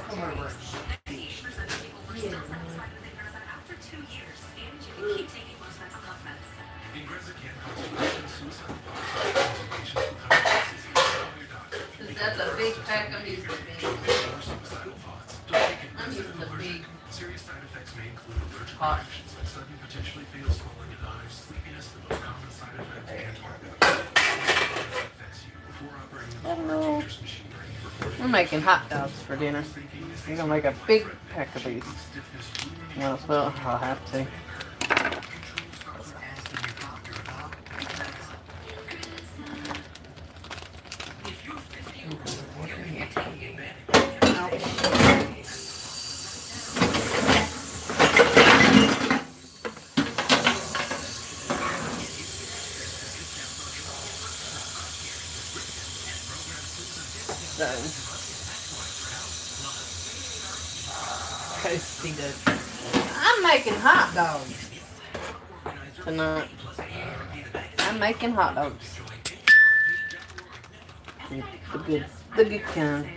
Come over. That's a big pack of these. I'm using the big. Serious side effects may include allergic Hot. reactions like sudden potentially fatal swelling in eyes, sleepiness, the most common side effect, and heart affects you before operating I don't know. dangerous machinery. We're making hot dogs for dinner. We're gonna make a big pack of these. Well, I'll have to. Toasty dough. I'm making hot dogs tonight. I'm making hot dogs. The good kind.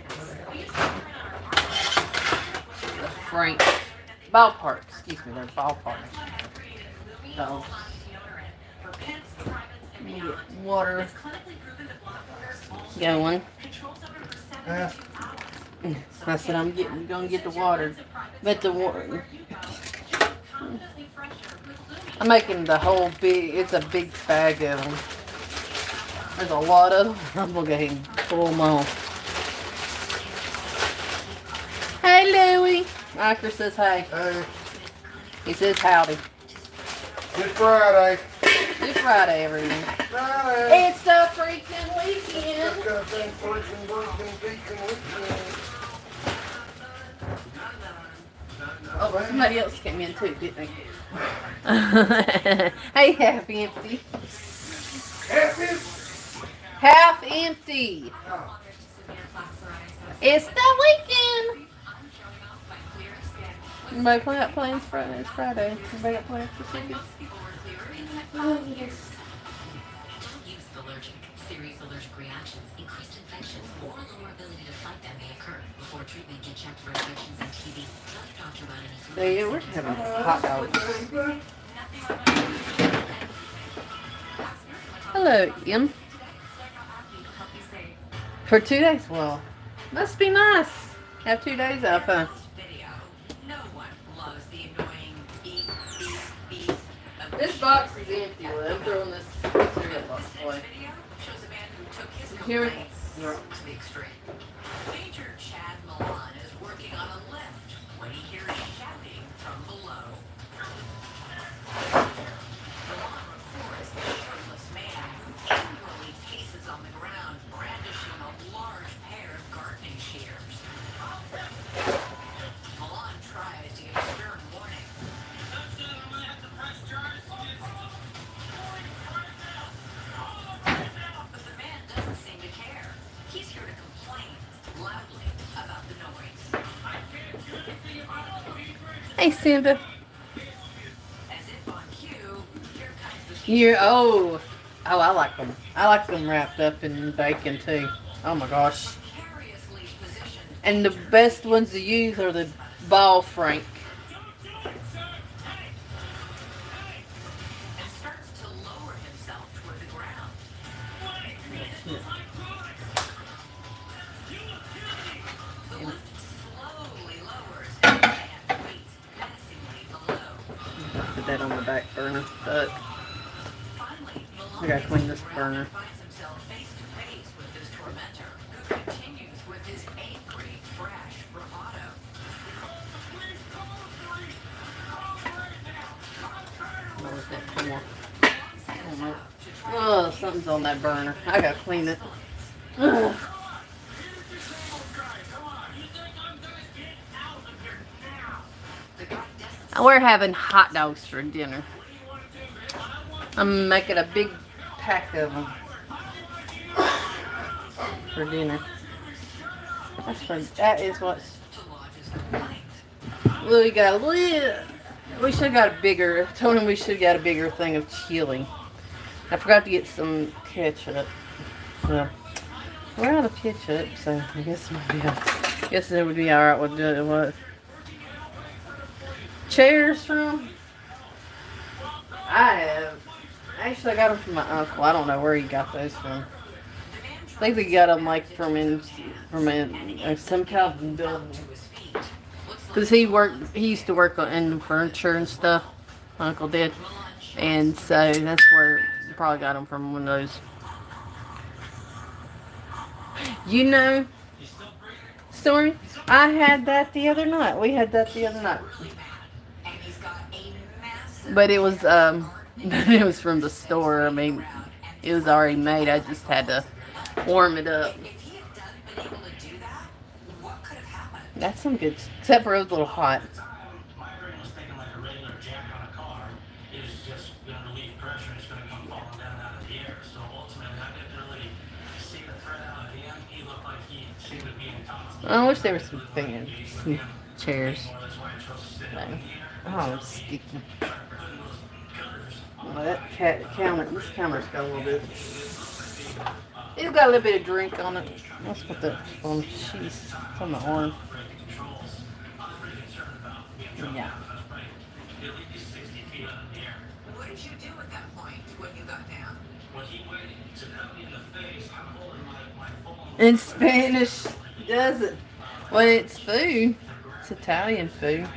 The Frank ballpark. Excuse me, they're ballpark dogs. Let me get water going. I said I'm gonna get the water, but the water. I'm making the whole big. It's a big bag of them. There's a lot of them. I'm gonna go ahead and pull them off. Hey, Louie. Iker says hey. Hey, He says howdy. good Friday. Good Friday, everyone. Friday. It's the freaking weekend. Look at that freaking working beacon weekend. Oh, somebody else came in too, didn't they? Hey, half empty. Happy? Half empty. Oh, It's the weekend. Everybody got plans Friday? It's Friday. Everybody got plans for Sunday? Oh, yes. Use allergic. Serious allergic reactions, increased infections, or lower ability to fight them may occur. Before treatment, get checked for infections and TB. Tell your doctor about any food. So yeah, we're having hot dogs. Hello, Ian. For 2 days? Well, must be nice. Have 2 days off, huh? No one loves the annoying beep, beep, beep of This box is empty. Well, I'm throwing this cereal box away. video. Shows a man who took his Hear it? complaints to the extreme. Major Chad Milan is working on a lift when he hears shouting from below. Milan records a shirtless man who angrily paces on the ground, brandishing a large pair of gardening shears. Milan tries to give a stern warning. But the man doesn't seem to care. He's here to complain loudly about the noise. Hey, Simba. As if on cue, here comes the Oh, I like them. I like them wrapped up in bacon too. Oh my gosh. precariously positioned And the best ones to use are the ball frank. and starts to lower himself toward the ground. The lift slowly lowers and waits menacingly below. Put that on the back burner. But Finally, I gotta clean this burner. finds himself face to face with this tormentor, who continues with his angry, brash bravado. Where's that? Come on. I don't know. Oh, something's on that burner. I gotta clean it. Ugh. We're having hot dogs for dinner. I'm making a big pack of them for dinner. That is what's. Well, we got a little. We should have got a bigger. I told him we should have got a bigger thing of chili. I forgot to get some ketchup. So we're out of ketchup, so I guess we'll be out. Guess it would be alright with doing what? Chairs from? I have. Actually, I got them from my uncle. I don't know where he got those from. I think we got them like from some kind of building. Cause he used to work in furniture and stuff. My uncle did, and so that's where he probably got them from one of those. You know, Stormy, I had that the other night. We had that the other night, but it was it was from the store. I mean, it was already made. I just had to warm it up. That's some good, except for it was a little hot. My brain was thinking like a regular jack on a car is just going to relieve pressure. It's going to come falling down out of the air. So ultimately, I didn't really see the threat out of him. He looked like he seemed to be intoxicated. I wish there were some fans, some chairs. That's why I chose to sit Like, in here. oh, it's sticky. Well, this counter's got a little bit. It's got a little bit of drink on it. Let's put that on. She's on the arm. Yeah. What did you do at that point when you got down? In Spanish, does it? Well, it's food. It's Italian food.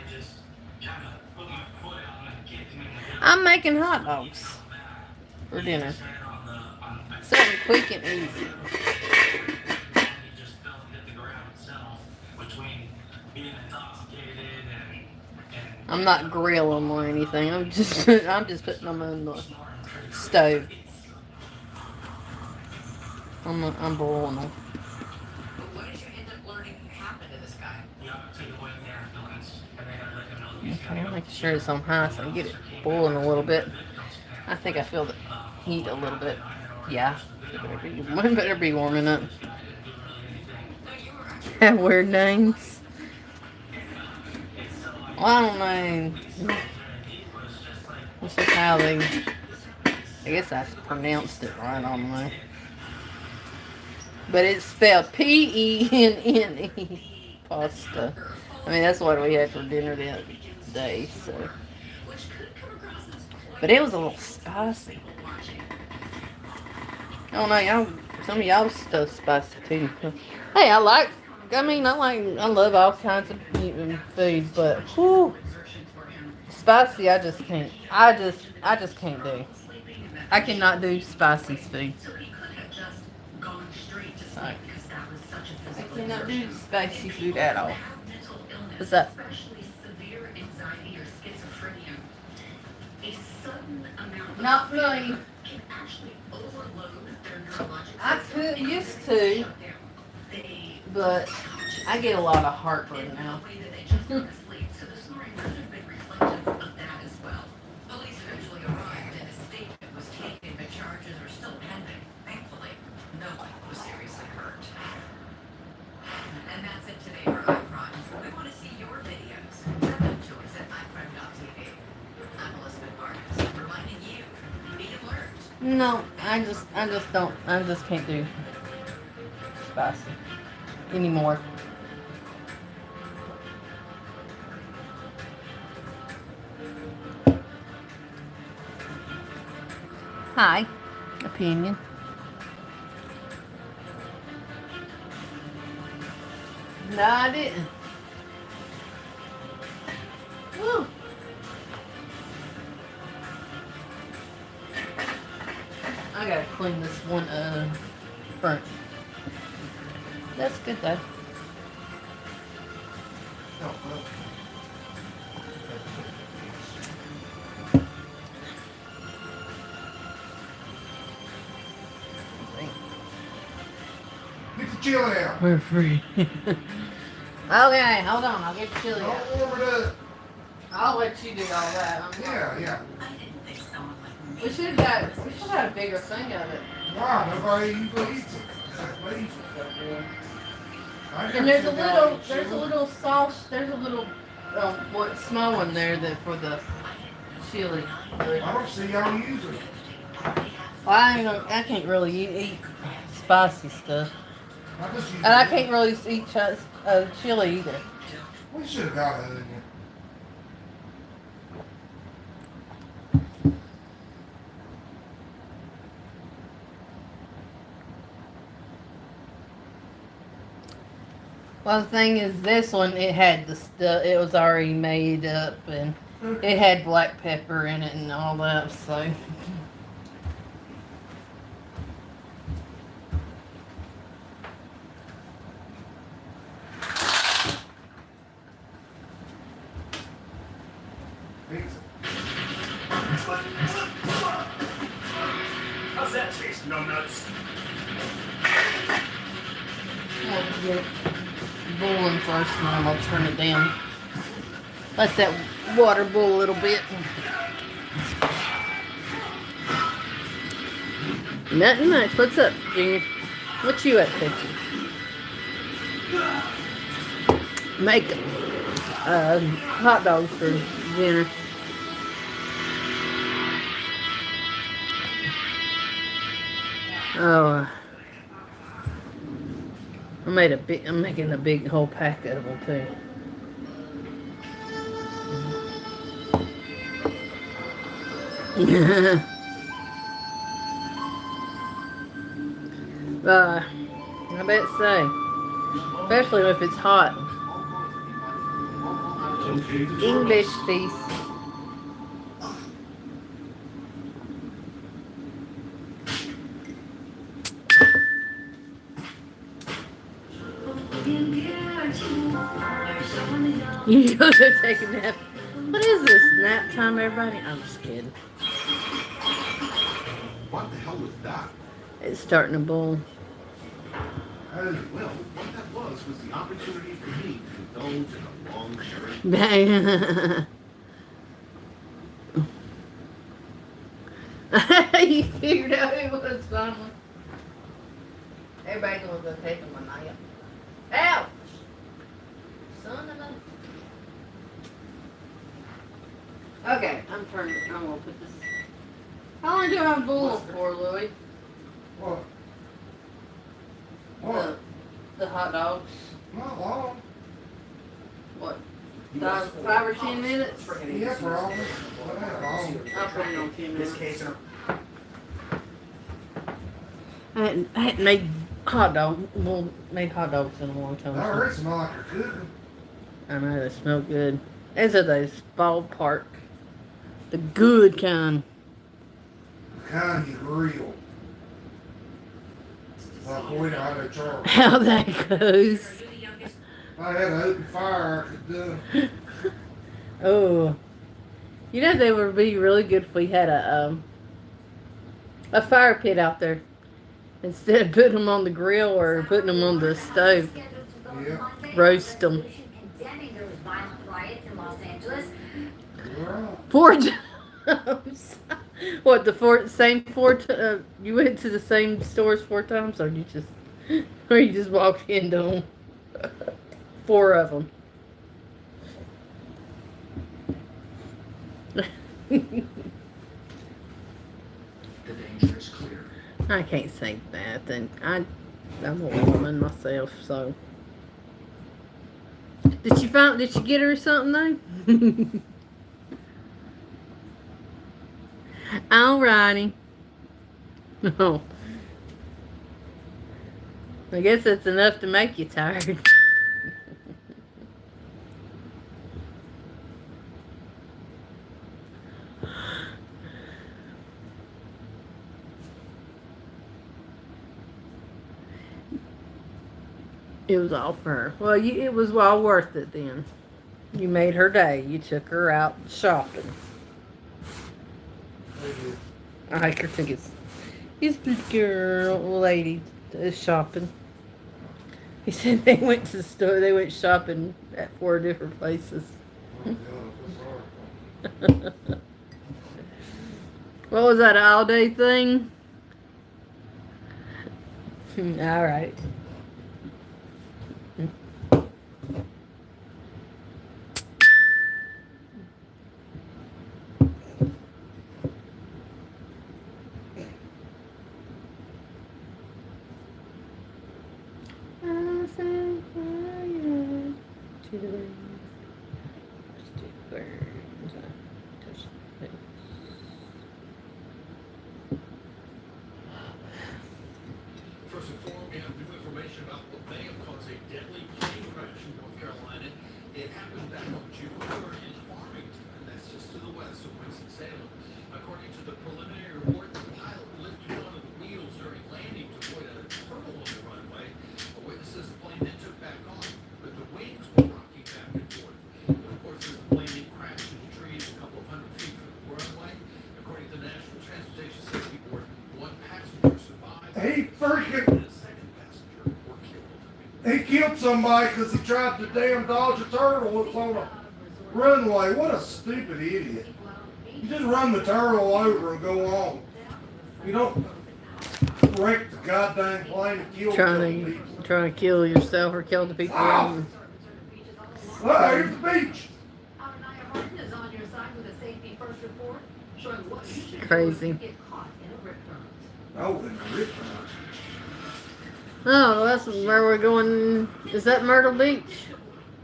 I'm making hot dogs for dinner. Something quick and easy. I'm not grilling or anything. I'm just putting them in the stove. I'm boiling them. What did you end up learning happened to this guy? Okay, I'm making sure it's on high so I can get it boiling a little bit. I think I feel the heat a little bit. Yeah, it better be warming up. Have weird names. Well, I don't know. This is how they. I guess I pronounced it right. I don't know. But it's spelled Penne pasta. I mean, that's what we had for dinner the other day. So, but it was a little spicy. I don't know, y'all. Some of y'all stuff spicy too. Hey, I love all kinds of food, but whew, spicy, I just can't. I just can't do. I cannot do spicy food. Sorry. I cannot do spicy food at all. What's that? Not really. Used to, but I get a lot of heartburn now. Police eventually arrived and a statement was taken, but charges are still pending. Thankfully, no one was seriously hurt. And that's it today for iCrime. We want to see your videos. Send them to us at iCrime.tv. I'm Elizabeth Vargas, reminding you, be alert. No, I just can't do spicy anymore. Hi, opinion. No, I didn't. Woo. I gotta clean this one front. That's good though. Get the chili out. We're free. Okay, hold on. I'll get the chili out. Don't warm it up. I'll let you do all that. Yeah. We should have had a bigger thing of it. Why? Nobody usually eats it. Please. And there's a little sauce. There's a little small one there that for the chili. I don't see y'all use it. Well, I can't really eat spicy stuff. I just use And I it. can't really eat chili either. We should have got onion. Well, the thing is, this one it had the stuff. It was already made up, and it had black pepper in it and all that. So Pizza. How's that taste, no nuts? I'll get it boiling first, and then I'll turn it down. Let that water boil a little bit. Nothing much. What's up, Junior? What you up to? Make hot dogs for dinner. Oh, I'm making a big whole pack of them too. I bet so. Especially if it's hot. English, please. You go to take a nap. What is this? Nap time, everybody? I'm just kidding. What the hell was that? It's starting to boil. Oh, Well, what that was the opportunity for me to indulge in a long shirt. You figured out who it was finally. Everybody gonna go take him a nap. Ouch! Son of a... Okay, I'm gonna put this... How long do I boil for, Louie? what? What? The hot dogs. Not long. What? 5 or 10 minutes? Yeah, probably. Well, not long. I'll put it on 10 minutes. case, I hadn't made hot dogs in a long time. I heard some like her cooking. I know, they smell good. These are those ballpark. The good kind. Kind you grill. Like we know how to charge. How that goes. If I had an open fire, I could do it. Oh. You know, they would be really good if we had a fire pit out there. Instead of putting them on the grill or putting them on the stove. Yeah. Roast them. Condemning those violent riots in Los Angeles. You're right. 4 times. What, you went to the same stores 4 times, or you just walked into them? 4 of them. The danger is clear. I can't say that, and I'm a woman myself, so. Did you get her something though? Alrighty. Oh. I guess that's enough to make you tired. It was all for her. Well, it was well worth it then. You made her day. You took her out shopping. I like her tickets. This girl, lady, is shopping. He said they went to the store. They went shopping at 4 different places. Oh, God, that's horrible. What was that, an all-day thing? All right. First and foremost, we have new information about what may have caused a deadly plane crash in North Carolina. It happened back on June 3rd in Farmington, and that's just to the west of Winston-Salem. According to the preliminary report, the pilot lifted one of the wheels during landing to avoid a turtle on the runway. A witness says the plane then took back on, but the wings were rocking back and forth. The report says the plane then crashed into trees a couple of hundred feet from the runway. According to the National Transportation Safety Board, one passenger survived. He freaking, And a second passenger were killed. he killed somebody because he tried to damn dodge a turtle that was on a runway. What a stupid idiot. You just run the turtle over and go on. You don't wreck the goddamn plane and kill people. Trying to kill yourself or kill the people. Ow! Oh, here's the beach. Our Naya Martin is on your side with a safety first report showing what you should Crazy. do if you get caught in a rip current. Oh, and the rip Oh, that's where we're going. Is that Myrtle Beach?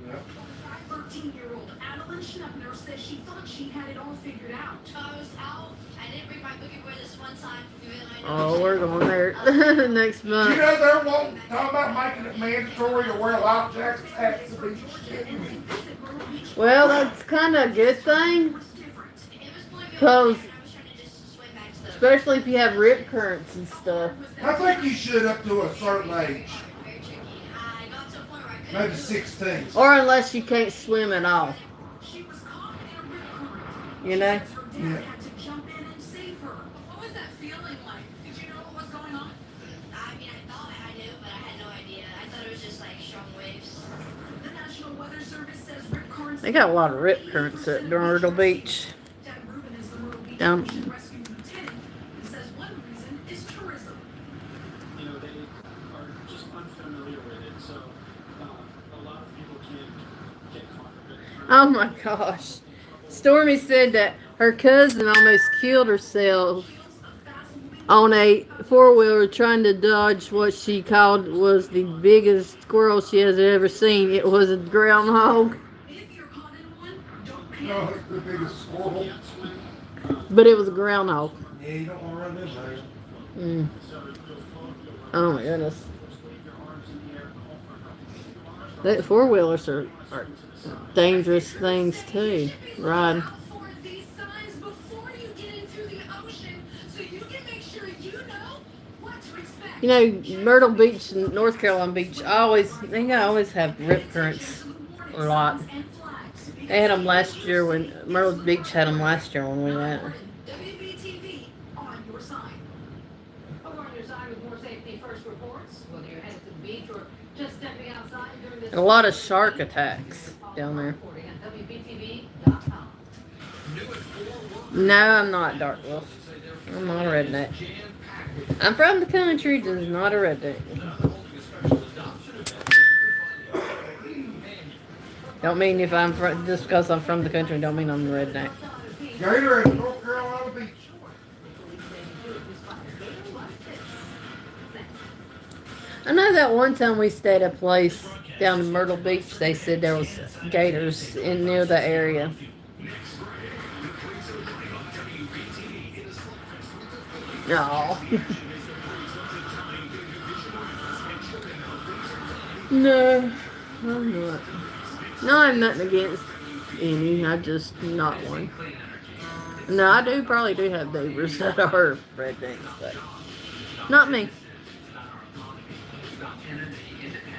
Yeah. 13-year-old Adeline Schneppner says she thought she had it all figured out. I was out. I didn't bring my cookie board this one time. Oh, we're going there next You month. know they're wanting, talking about making it mandatory to wear life jackets at the beach. Well, that's kind of a good thing. It was blowing me Cause, away, and I was trying to just swim back to the especially if you have rip currents and stuff. I think you should up to a certain age, very tricky. I got to a point where I couldn't. maybe 16. Or unless you can't swim at all. She was caught in a rip current. You know? Her dad had to jump in and save her. What was that feeling like? Did you know what was going on? I mean, I thought I knew, but I had no idea. I thought it was just like strong waves. The National Weather Service says rip currents. They got a lot of rip currents at Myrtle Beach. Dad Rubin is the Myrtle Beach Down- Ocean Rescue Lieutenant. He says one reason is tourism. You know, they are just unfamiliar with it, so a lot of people can get caught in it. Oh my gosh. Stormy said that her cousin almost killed herself on a four-wheeler trying to dodge what she called was the biggest squirrel she has ever seen. It was a groundhog, If you're caught in one, don't No, panic. it's the biggest squirrel. but it was a groundhog. Yeah, you don't want to run this way. Mm. Oh my goodness. That four-wheelers are dangerous things too. Ride. For these signs before you get into the ocean, so you can make sure you know what to expect. You know, Myrtle Beach and North Carolina Beach they always have rip currents a lot. They had them last year when Myrtle Beach had them last year when we went. WBTV on your side. Over on your side with more safety first reports, whether you're headed to the beach or just stepping outside during this. And a lot of shark attacks down there. Reporting at WBTV.com. No, I'm not Dark Wolf. I'm not a redneck. I'm from the country, just not a redneck. Don't mean if I'm from, just because I'm from the country, don't mean I'm a redneck. Gator at North Carolina Beach. I know that one time we stayed at a place down in Myrtle Beach, they said there was gators in near the area. No. No, I'm not. No, I'm nothing against any. I just not one. No, I probably do have neighbors that are rednecks, but not me.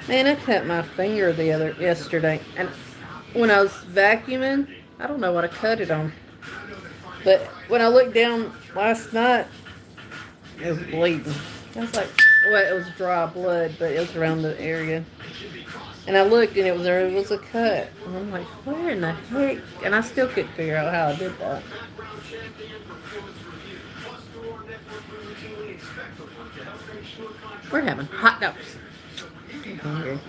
Man, I cut my finger yesterday, and when I was vacuuming, I don't know what I cut it on. But when I looked down last night, it was bleeding. I was like, well, it was dry blood, but it was around the area. And I looked, and it was a cut. And I'm like, where in the heck? And I still couldn't figure out how I did that. We're having hot dogs. I'm hungry.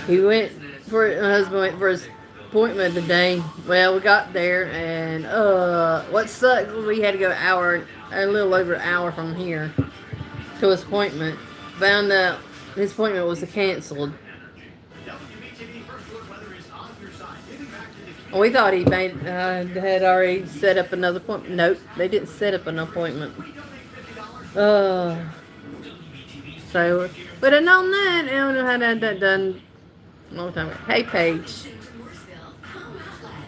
My husband went for his appointment today. Well, we got there, and what sucked was we had to go a little over an hour from here to his appointment. Found out his appointment was canceled. We thought he had already set up another appointment. Nope, they didn't set up an appointment. So, but I known that. I don't know how to have that done a long time ago. Hey, Paige.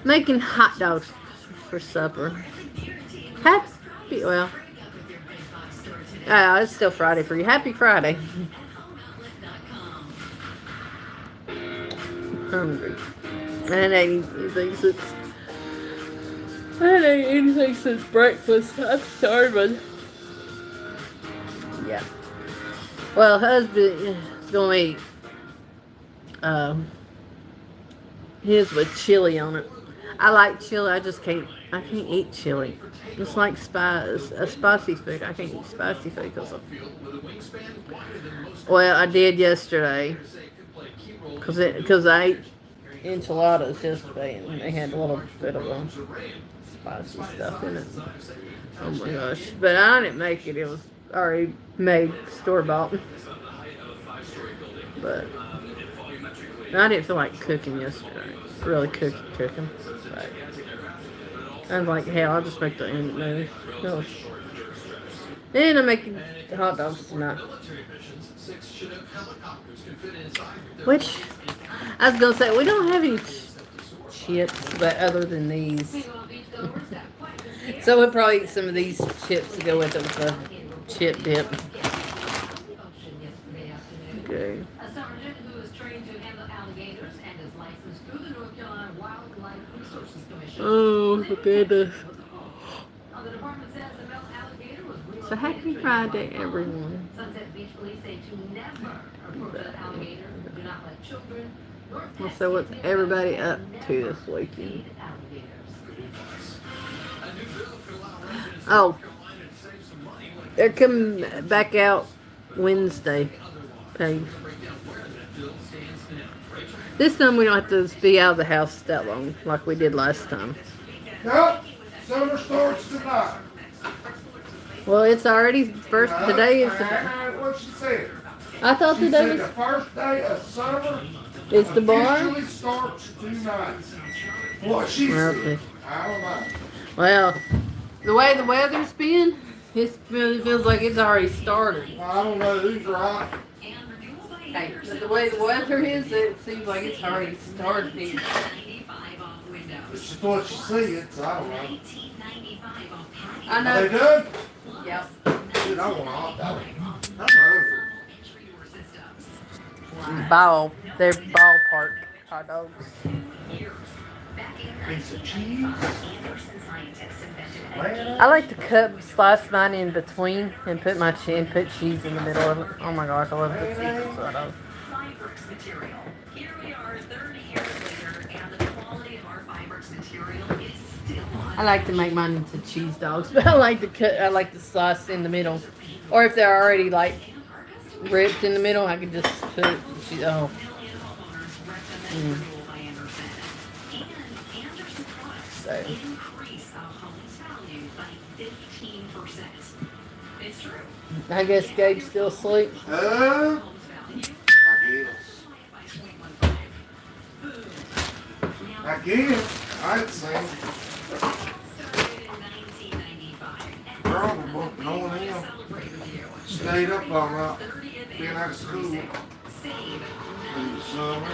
Making hot dogs for supper. Happy, well, it's still Friday for you. Happy Friday. Hungry. I ain't ate anything since breakfast. I'm starving. Yeah. Well, husband is gonna eat his with chili on it. I like chili. I can't eat chili. It's like spicy food. I can't eat spicy food well, I did yesterday because I ate enchiladas yesterday and they had a little bit of spicy stuff in it. Oh my gosh! But I didn't make it. It was already made, store bought. But I didn't feel like cooking yesterday. Really cooking. But I was like, hell, I'll just make the noodles. And I'm making hot dogs tonight. Which, I was going to say, we don't have any chips, but other than these. So we'll probably eat some of these chips to go with it with the chip dip. Okay. A sergeant who is trained to handle alligators and is licensed through the North Carolina Wildlife Resources Commission. Oh, my goodness. The department says the male alligator was relocated So happy Friday, everyone. Sunset Beach police say to never approach an alligator. Do not let children. Well, so what's everybody up to this weekend? Oh, they're coming back out Wednesday. Paige. This time we don't have to be out of the house that long like we did last time. Nope. Summer starts tonight. Well, it's already first. Today is the. What she said. I thought She today said the was. first day of summer It's the bar. usually starts tonight. What she Okay. said. I don't know. Well, the way the weather's been, it feels like it's already started. I don't know who's right. Hey, but the way the weather is, it seems like it's already started here. It's just what you see. It's, I don't know. I Are they know. done? Yep. Dude, I want a hot dog. I'm over They're ballpark hot dogs. it. Piece of cheese. I like to slice mine in between and put put cheese in the middle of it. Oh my gosh, I love the cheese hot dog. Fiberx material. Here we are 30 years later, and the quality of our Fiberx material is still I like to make mine into cheese dogs, but I like to slice in the middle. Or if they're already like ripped in the middle, I can just put cheese. Oh. So. increase a home's value by 15%. It's true. I guess Gabe's still asleep. I guess. I'd say. Girl, but no one else. Stayed up all night. Being out of school. In the summer.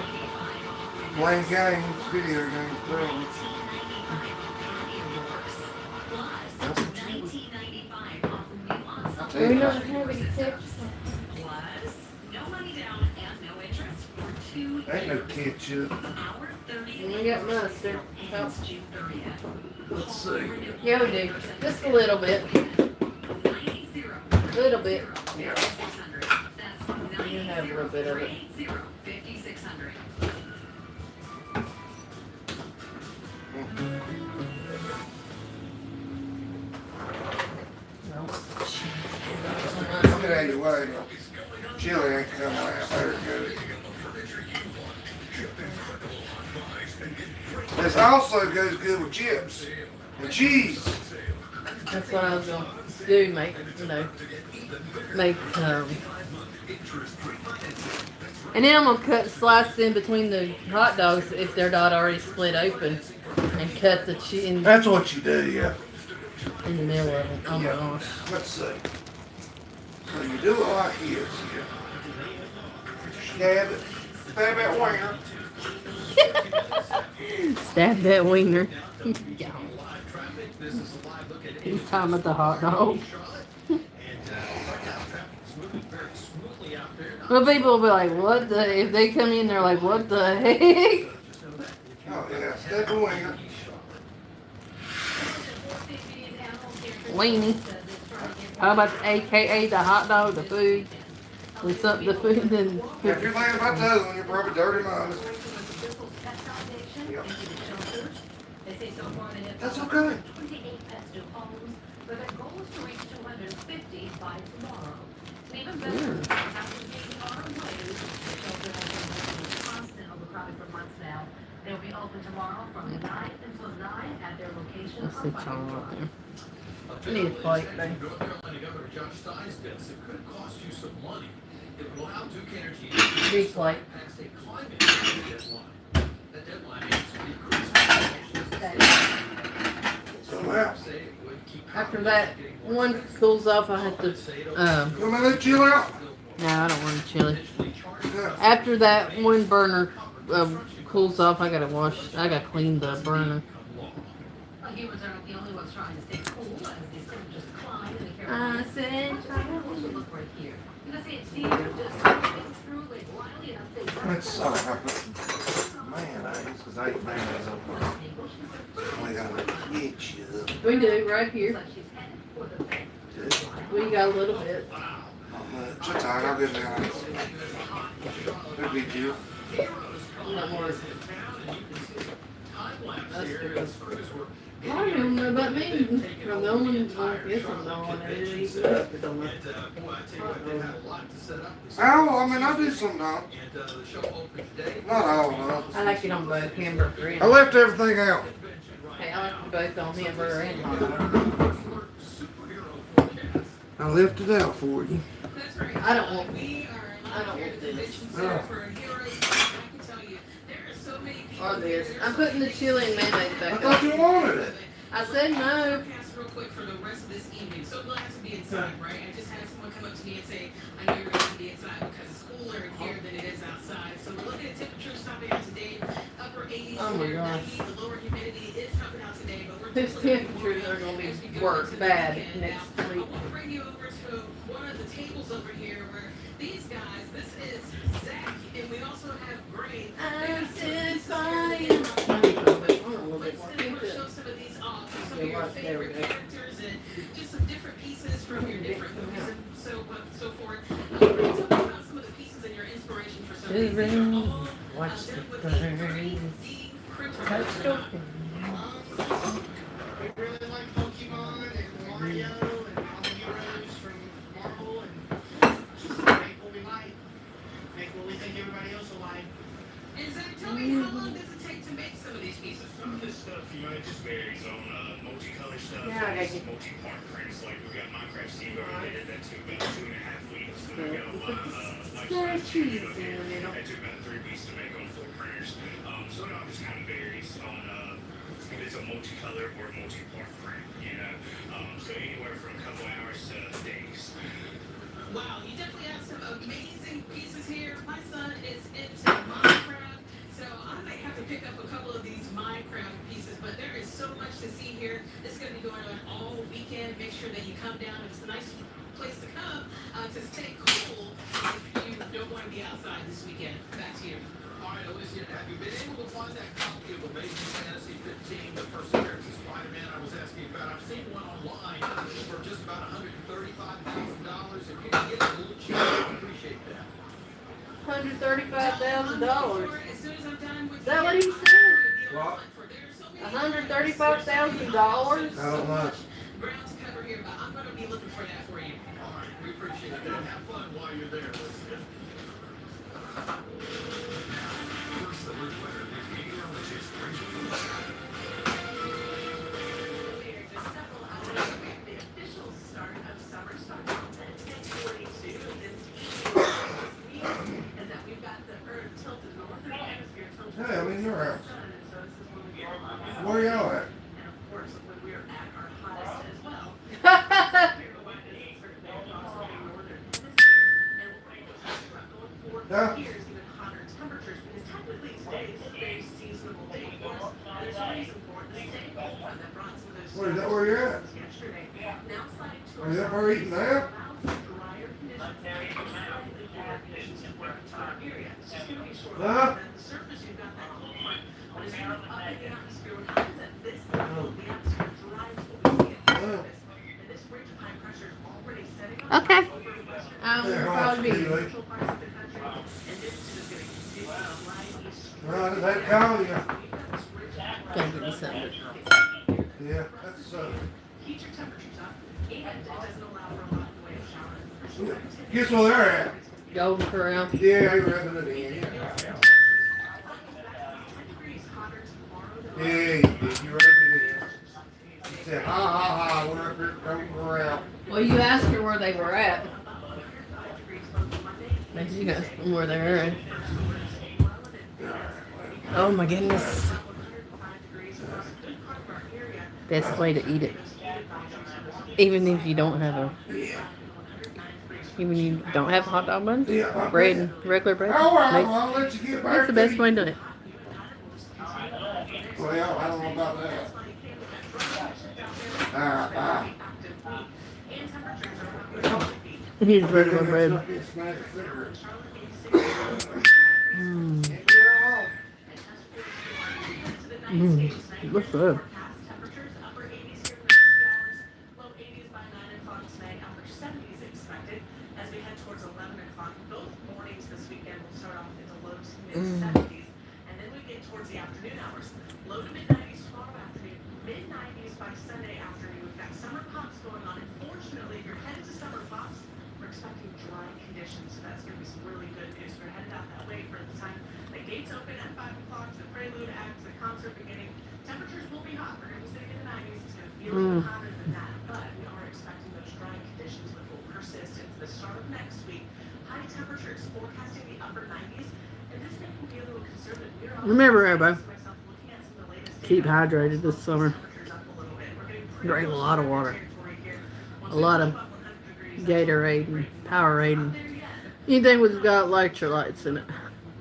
Playing games, video games, probably. That's what you would. I'll tell you that. have any tips. Plus, no money down and no interest for 2 Ain't no ketchup. Our 30 We got mustard. ends June 30th. Let's see. Yeah, we do. Just a little bit. Little bit. Yeah. 600. That's You have a little bit of it. 5600. Get out of your way. Chili ain't coming out. There it goes. This also goes good with chips and cheese. That's what I was going to do. And then I'm going to slice in between the hot dogs if they're not already split open. And cut the chin That's what you do, yeah. in the middle of it. Oh my gosh. Let's see. So you do it like this. Stab it. Stab that winger. Stab that wiener. He's talking about the hot dog. Well, people will be like, what the, if they come in, they're like, what the heck? Oh yeah, stab the winger. Weenie. How about AKA the hot dog, the food? With something, the food, then. If you're thinking about the other one, you're probably dirty minded. Yep. That's okay. 28 pets to homes, but their goal is to reach 250 by tomorrow. Even better, after being on our way, the shelter has been constant overcrowding for months now. They'll be open tomorrow from 9 until 9 at their location. Let's see, Charlie, right there. I need a plate, babe. North Carolina Governor Josh Stein's bills, it could cost you some money. It would allow Duke Energy Big plate. pass a climate deadline. That deadline is to decrease So now, After that one cools off, I have to, you want me to let chill out? no, I don't want chili. Yeah. After that one burner cools off, I gotta clean the burner. Humans aren't the only ones trying to stay cool as these temperatures climb in the Carolinas. Also look right here. You can see it's here, just moving through Lake Riley and upstate. Let's put mayonnaise, because I eat mayonnaise up there. We gotta get you up. We do, right here. Good. We got a little bit. Not much. It's alright, I'll get mayonnaise. No big deal. Not more. That's good. I don't even know about me. I'm the only one, I guess I'm the only one that really eats it. Oh, I mean, I do some now. Not all, though. I like it on both hamburger and. I left everything out. Hey, I like them both on hamburger and hot dog. I left it out for you. I don't want this. Or this. I'm putting the chili and mayonnaise I back thought up. you wanted it. I said no. Real quick for the rest of this evening. So glad to be inside, right? I just had someone come up to me and say, I know you're going to be inside because it's cooler in here than it is outside. So we're looking at temperatures topping out today, upper 80s, Oh my gosh. 90s. The lower humidity is topping out today, but we're Those just looking temperatures forward are going to as we be go worse, into the bad weekend. next Now, I week. want to bring you over to one of the tables over here where these guys, this is Zach, and we also have Gray. I'm still flying. I need a little bit more. Let's show some of these off, some of Yeah, your right, there we favorite go. characters and just some different pieces from your different movies and so forth. Tell me about some of the pieces and your inspiration for some of these. These are all Watch the done with the birds. 3D printer. Touch the We really like Pokemon and Mario and all the heroes from Marvel and just make what we like. Make what we think everybody else will like. And Zach, tell me, how long does it take to make some of these pieces? Some of this stuff, you know, it just varies on multicolor stuff. Yeah, I There's get- multi-part prints. Like we got Minecraft Steve over there. They did that took about 2.5 weeks. Then we got a lot of life-size cheese prints in the middle. that took about 3 weeks to make on full printers. So it all just kind of varies on if it's a multicolor or a multi-part print. You know, so anywhere from a couple hours to days. Wow, you definitely have some amazing pieces here. My son is into Minecraft, so I may have to pick up a couple of these Minecraft pieces, but there is so much to see here. It's going to be going on all weekend. Make sure that you come down. It's a nice place to come to stay cool if you don't want to be outside this weekend. Back to you. All right, Alicia, have you been able to find that copy of Amazing Fantasy 15, the first appearance of Spider-Man I was asking about? I've seen one online for just about $135,000. If you can get it a little cheaper, I'd appreciate that. $135,000. As soon as I'm done with Is that what he said? What? $135,000? I don't know. Ground to cover here, but I'm going to be looking for that for you. All right, we appreciate that. Have fun while you're there, Alicia. First alert weather with meteorologist Rachel. Just several hours away, the official start of summer starts at 10:42 this evening. And that we've got the Earth tilted north, and the hemisphere tilted Hey, I mean, you're out. sun, and so this is when we get a lot of Where y'all at? And of course, when we're at our hottest as well. Yeah. Here's even hotter temperatures because technically today is a very seasonable day for us. There's a reason for it. The same cold front that brought some of those Where is that? Where you at? yesterday. Now sliding to Are you up there eating now? drier conditions and slightly cooler conditions to work into our area. It's just going to be short. Huh? At the surface, you've got that cold front. But as you move up in the atmosphere, what happens at this level of the atmosphere drives what we see at the surface. And this ridge of high pressure is already setting up Okay. over western Will probably be. central parts of the country. And this is going to continue to slide east. Well, I didn't call you. Gotta get me something. Yeah, that's Heat your temperatures up, and it doesn't allow for a lot in the way of showering. Guess where they're at? Golden Corral. Yeah, they rubbing it in. Yeah, you did. You rubbed it in. You said, ha ha ha, we're up here at Golden Corral. Well, you asked her where they were at. Maybe you asked them where they were at. Oh my goodness. Best way to eat it. Even if you don't have even if you don't have hot dog buns, bread and regular bread. Oh, well, Makes, I'll let you get back that's the best to way to do it. Well, I don't know about that. Here's regular bread. What's that? Temperatures, upper 80s here for the next few hours, low 80s by 9 o'clock tonight, upper 70s expected. As we head towards 11 o'clock, both mornings this weekend will start off in the low to mid 70s, and then we get towards the afternoon hours. Low to mid 90s tomorrow afternoon, mid 90s by Sunday afternoon. We've got summer pops going on, and fortunately, if you're headed to summer pops, we're expecting dry conditions, so that's going to be some really good news. We're headed out that way for the time the gates open at 5 o'clock, the prelude acts, the concert beginning. Temperatures will be hot. We're going to be sitting in the 90s. It's going to feel even hotter than that, but we are expecting those dry conditions which will persist into the start of next week. High temperatures forecasting the upper 90s, and this may be a little conservative. Remember, everybody, keep hydrated this summer. Drink a lot of water. A lot of Gatorade and Powerade and anything with got electrolytes in it.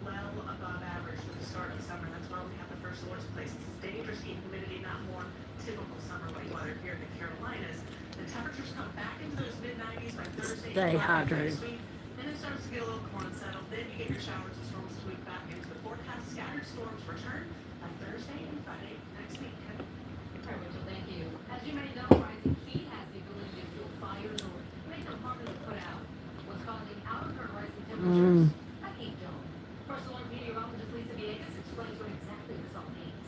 Well above average for the start of summer. That's why we have the first alerts in place. This is dangerous heat and humidity, not more typical summer-like weather here in the Carolinas. The temperatures come back into those mid-90s by Thursday. Stay Friday hydrated. next week. Then it starts to get a little more unsettled. Then you get your showers and storms sweep back into the forecast. Scattered storms return by Thursday and Friday next week. All right, Rachel, thank you. As you may know, rising heat has the ability to fuel fires or make them harder to put out. What's causing out-of-current rising temperatures? A heat dome. First Alert meteorologist Lisa Villegas explains what exactly this all means.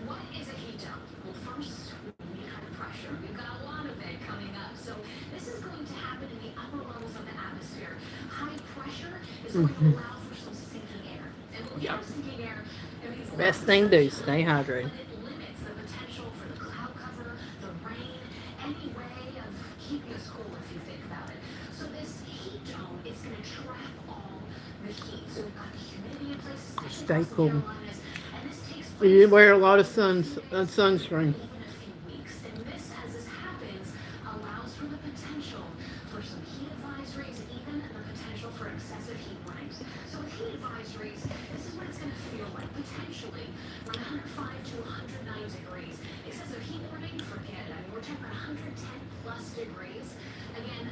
What is a heat dome? Well, first, we need high pressure. We've got a lot of it coming up. So this is going to happen in the upper levels of the atmosphere. High pressure is going to allow for some sinking air. And when we have sinking air, it means Best thing to do, stay hydrated. it limits the potential for the cloud cover, the rain, any way of keeping us cool if you think about it. So this heat dome is going to trap all the heat. So we've got the humidity in place, especially Stay across the cool. Carolinas. And this takes You place wear a lot of sunscreen. even a few weeks. And this, as this happens, allows for the potential for some heat advisories, even the potential for excessive heat waves. So with heat advisories, this is what it's going to feel like, potentially around 105 to 109 degrees. Excessive heat warning, forget it. I mean, we're talking about 110 plus degrees. Again,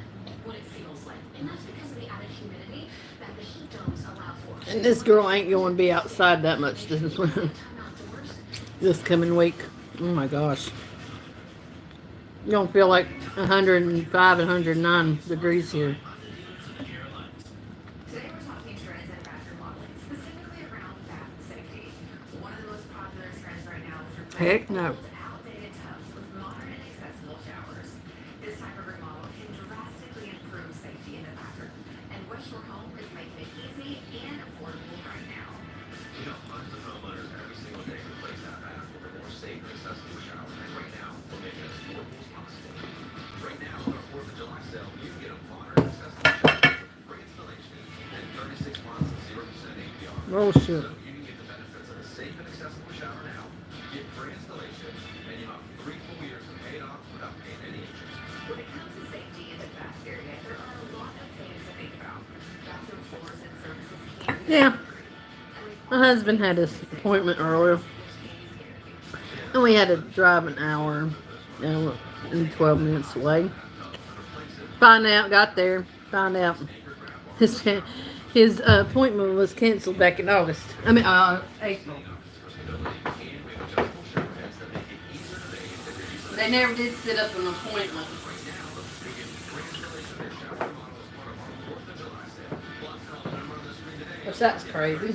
what it feels like. And that's because of the added humidity that the heat domes allow for. And this girl ain't going to be outside that much this coming week. Oh my gosh. You're going to feel like 105 and 109 degrees here. Today we're talking trends in bathroom modeling, specifically around bath safety. One of the most popular trends right now is Heck replacing no. old, outdated tubs with modern and accessible showers. This type of remodel can drastically improve safety in the bathroom, and Westshore Home is making it easy and affordable right now. You know, hundreds of homeowners every single day replace that bath with a more safe and accessible shower. And right now, we're making it as affordable as possible. Right now, on our 4th of July sale, you can get a modern, accessible shower with free installation and 36 months of 0% APR. Oh shit. So you can get the benefits of a safe and accessible shower now. Get Yeah, my husband had his appointment earlier, and we had to drive an hour, and 12 minutes away. Got there, find out his his appointment was canceled back in August. I mean, April. They never did set up an appointment. Which that's crazy.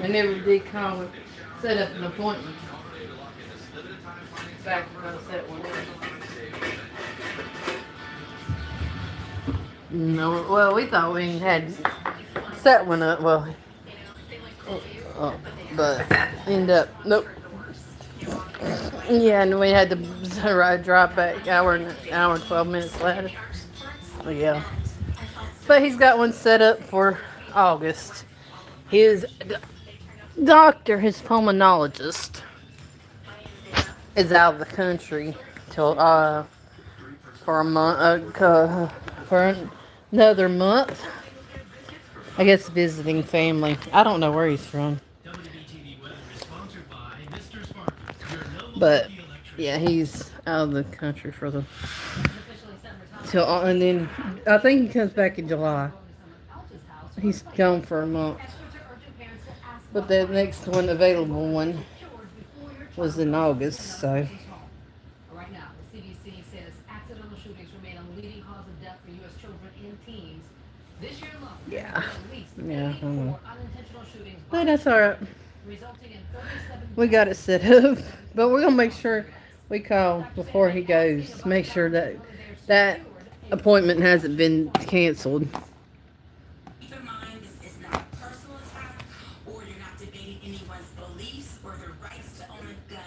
They never did call and set up an appointment. Back when I set one up. No, well, we thought we had set one up. Well, but end up nope. Yeah, and we had to drive back hour and 12 minutes later. But yeah, but he's got one set up for August. His doctor, his pulmonologist, is out of the country till for a month, for another month. I guess visiting family. I don't know where he's from, but yeah, he's out of the country for the till, and then I think he comes back in July. He's gone for a month, but the next one available one was in August, so. Right now, the CDC says accidental shootings remain a leading cause of death for U.S. children and teens. This year alone, Yeah. there have been at least Yeah, I don't know. 84 unintentional shootings, But that's alright. resulting in 37 We got it set up. But we're gonna make sure we call before he goes. Make sure that that appointment hasn't been canceled. Keep in mind, this is not a personal attack, or you're not debating anyone's beliefs or their rights to own a gun.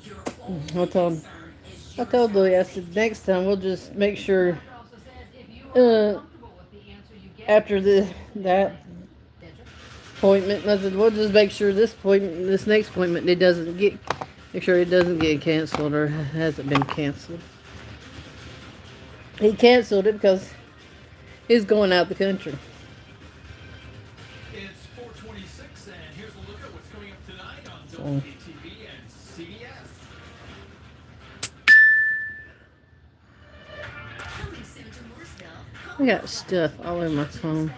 Your only I told concern is I your told Louie, I said next time we'll just make sure also says if you are uh comfortable with the answer you get, after that appointment, I said we'll just make sure this next appointment, make sure it doesn't get canceled or hasn't been canceled. He canceled it because he's going out the country. It's 4:26, and here's a look at what's coming up tonight on WPTV and CBS. Coming soon to Mooresville. I got stuff all over my phone.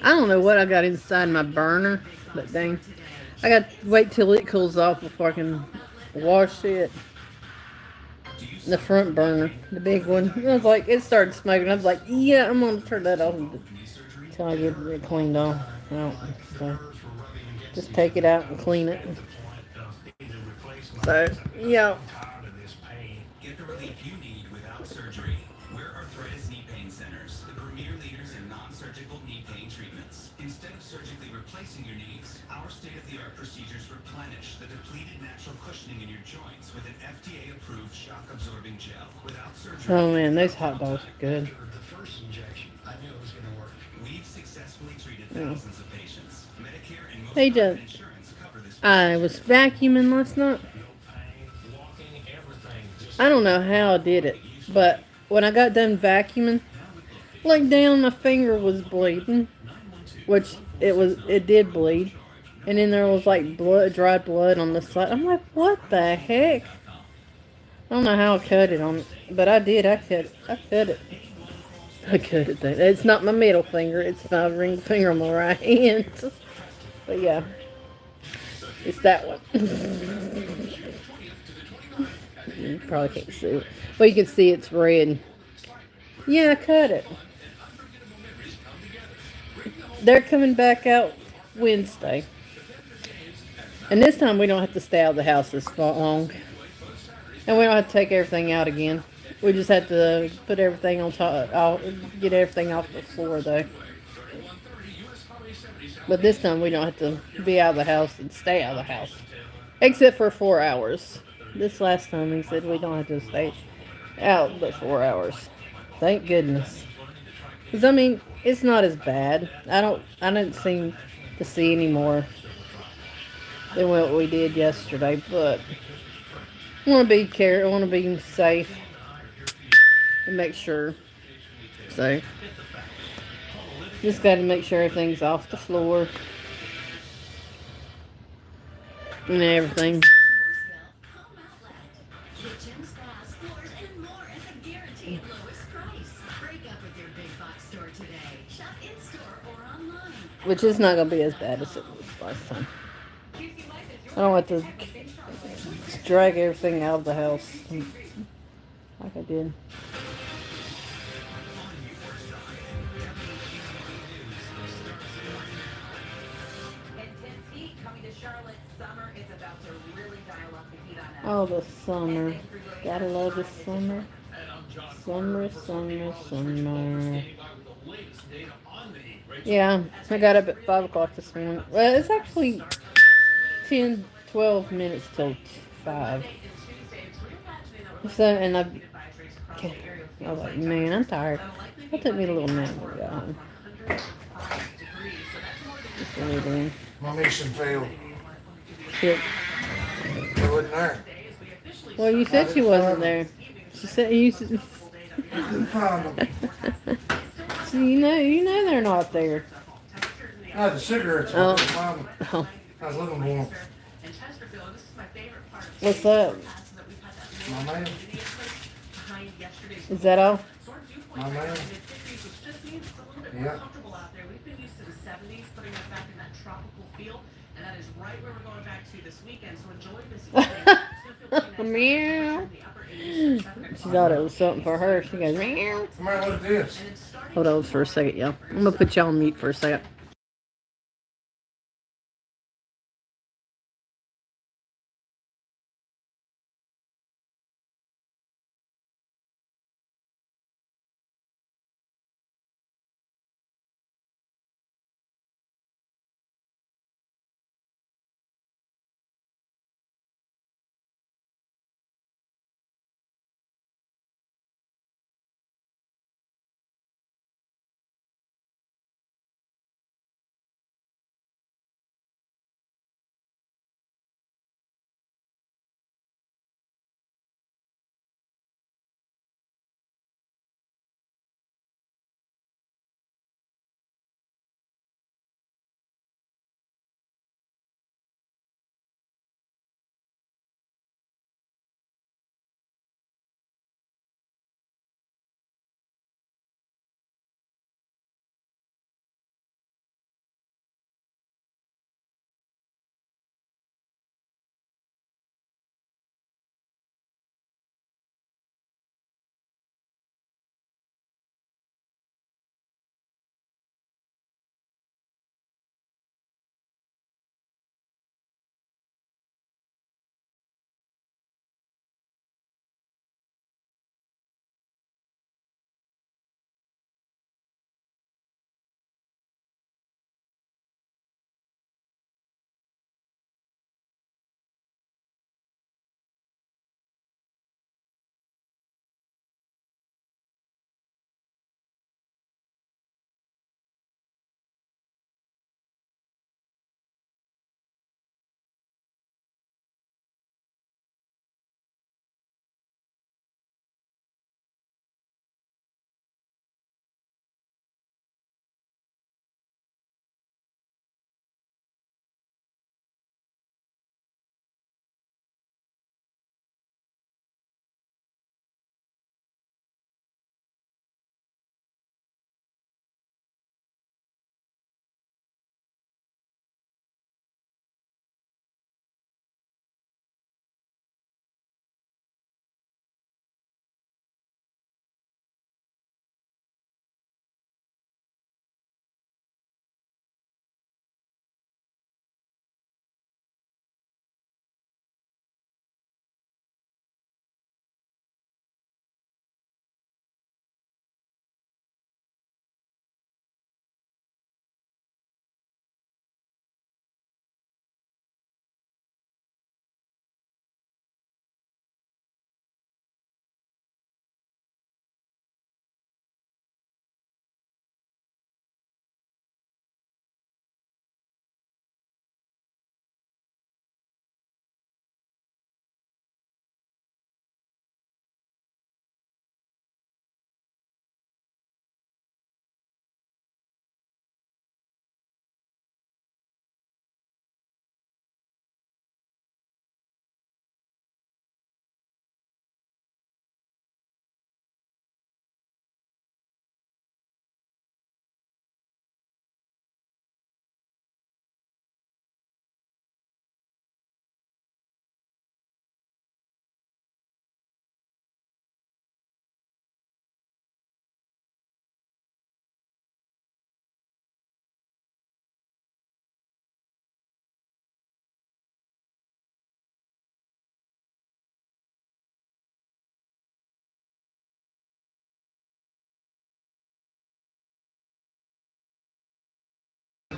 I don't know what I got inside my burner, but dang. I got to wait till it cools off before I can wash it. The front burner, the big one. I was like, it started smoking. I was like, yeah, I'm going to turn that off until I get it cleaned off. So, just take it out and clean it. So, yeah. Get the relief you need without surgery. We're Arthritis Knee Pain Centers, the premier leaders in non-surgical knee pain treatments. Instead of surgically replacing your knees, our state-of-the-art procedures replenish the depleted natural cushioning in your joints with an FDA-approved shock-absorbing gel. Without surgery. Oh man, those hot dogs are good. The first injection, I knew it was going to work. We've successfully treated thousands of patients. Medicare and most Hey, private Joe. insurance cover this. I was vacuuming last night. No pain, walking, everything. Just I don't know how I did it, but when I got done vacuuming, like down my finger was bleeding, which it did bleed, and then there was like dried blood on the side. I'm like, what the heck? I don't know how I cut it on, but I did. I cut it. I cut it. It's not my middle finger. It's my ring finger on my right hand. But yeah, it's that one. You probably can't see it. Well, you can see it's red. Yeah, I cut it. They're coming back out Wednesday. And this time we don't have to stay out of the house this long. And we don't have to take everything out again. We just have to put everything on top. Get everything off the floor though. But this time we don't have to be out of the house and stay out of the house. Except for 4 hours. This last time he said we don't have to stay out but 4 hours. Thank goodness. Because I mean, it's not as bad. I didn't seem to see any more than what we did yesterday, but I want to be careful. I want to be safe and make sure. So just got to make sure everything's off the floor and everything. Home Outlet. Kitchens, baths, floors, and more at the guaranteed lowest price. Break up with your big box store today. Shop in-store or online. Which is not going to be as bad as it was last time. I don't have to drag everything out of the house like I did. Intense heat coming to Charlotte. Summer is about to really dial up the heat on us. Oh, the summer. Gotta love the summer. And I'm John Summer, Carter, summer, First summer. Standing by with the latest data on the heat. Rachel? Yeah, I got up at 5 o'clock this morning. Well, it's actually 10, 12 minutes till 5. So, and I was like, man, I'm tired. It took me a little nap when I got home. Just lay down. My mission failed. Shit. They wasn't there. Well, you said she wasn't there. She said you. Couldn't find them. So you know they're not there. I had the cigarettes. But I couldn't find them. Oh, I was looking for them. what's up? My man. Is that all? My man. Yeah. We've been used to the 70s, putting us back in that tropical feel, and that is right where we're going back to this weekend. So enjoy this evening. Meow. She thought it was something for her. She goes, meow. No matter what it is. Hold on for a second, y'all. I'm gonna put y'all on mute for a second.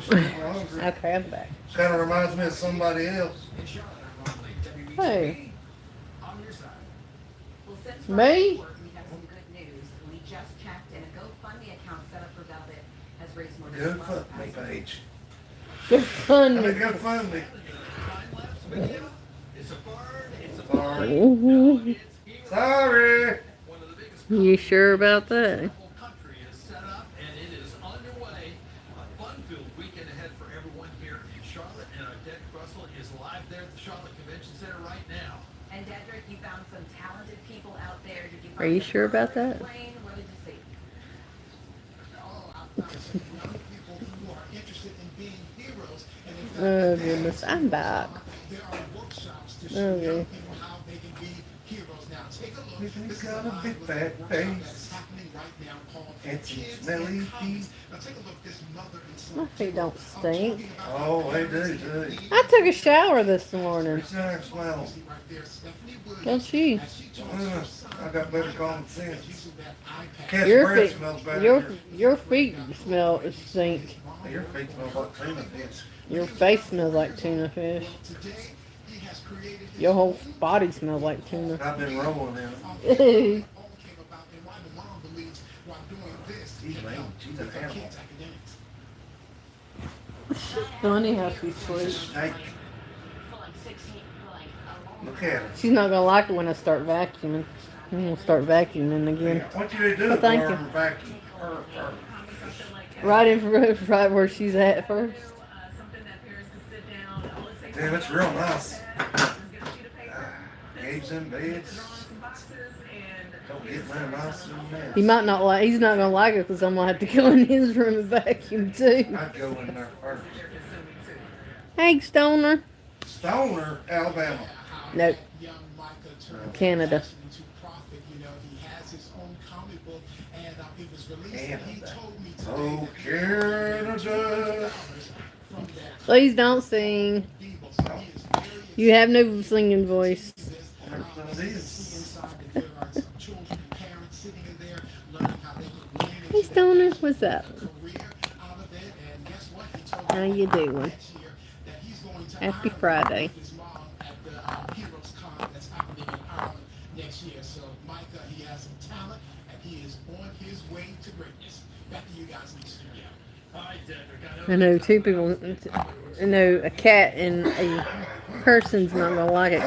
super hungry. Okay, I'm back. Kind of reminds me of somebody else. Hey, Well, since Me? Friday's work, we have some good news. We just checked, and a GoFundMe account set up for Velvet has raised more than Good $12,000. fuck me page. good I fun. mean, good fun me. Time-lapse video. It's a bird. It's a Sorry. Mhm. It's here. Sorry. One of the biggest You sure about that? the whole country is set up and it is underway. A fun-filled weekend ahead for everyone here in Charlotte, and our Dedrick Russell is live there at the Charlotte Convention Center right now. And Dedrick, you found some talented people out there. Did you Are find you the sure about perfect that? plane? What did you see? Oh, I found some young people who are interested in being heroes. And in fact, Oh goodness, I'm back. there are workshops to show Okay. young people how they can be heroes. Now, take a look. You This is got a a big live fat workshop face. that's happening right now called And some Kids smelly in feet. Comics. Now, take a look. This mother and son. My feet don't I'm stink. talking about how Oh, they do, parents too. need I took a shower this morning. Reach down and smell. See right there, Stephanie Williams, Don't you? as she joins her son, I got better common sense. using that iPad. Cat's Your breath feet, smells better. your feet smell stink. Your feet smell like tuna fish. Your face smells like tuna fish. Today, he has created his Your whole body smells like tuna. I've been rolling in it. all came about and why the mom believes while doing this, She's it can mean. help She's with an her animal. kids' academics. Funny how she's sweet. Snake. Look at her. She's not gonna like it when I start vacuuming. I'm gonna start vacuuming again. What you to do? Well, thank for you. her vacuum? Right in front, right where she's at first. Something that parents can sit down. All it takes Damn, it's real nice. is get a sheet of paper, Gabe's in beds. draw on some boxes, and Don't get my nice and mess. He might not like. He's not gonna like it because I'm gonna have to go in his room and vacuum too. I'd go in there first. they're consuming too. Hey, Stoner. Stoner, Alabama. Nope. Young Micah turned Canada. passion into profit. You know, he has his own comic book, and it was released. And he Canada. told me today Oh, Canada. from that Please don't sing. Bible. So he is very You have no singing voice. Everything it is. inside that there are some children and parents sitting in there learning how they can lean Hey, into Stoner. What's up? career out of it. And guess what? He told How me you doing? last year that he's going to Happy Ireland Friday. with his mom at the Heroes Con that's happening in Ireland next year. So Micah, he has some talent and he is on his way to greatness. Back to you guys in the studio. Hi, Dedrick. I know two people. I know a cat and a person's not gonna like it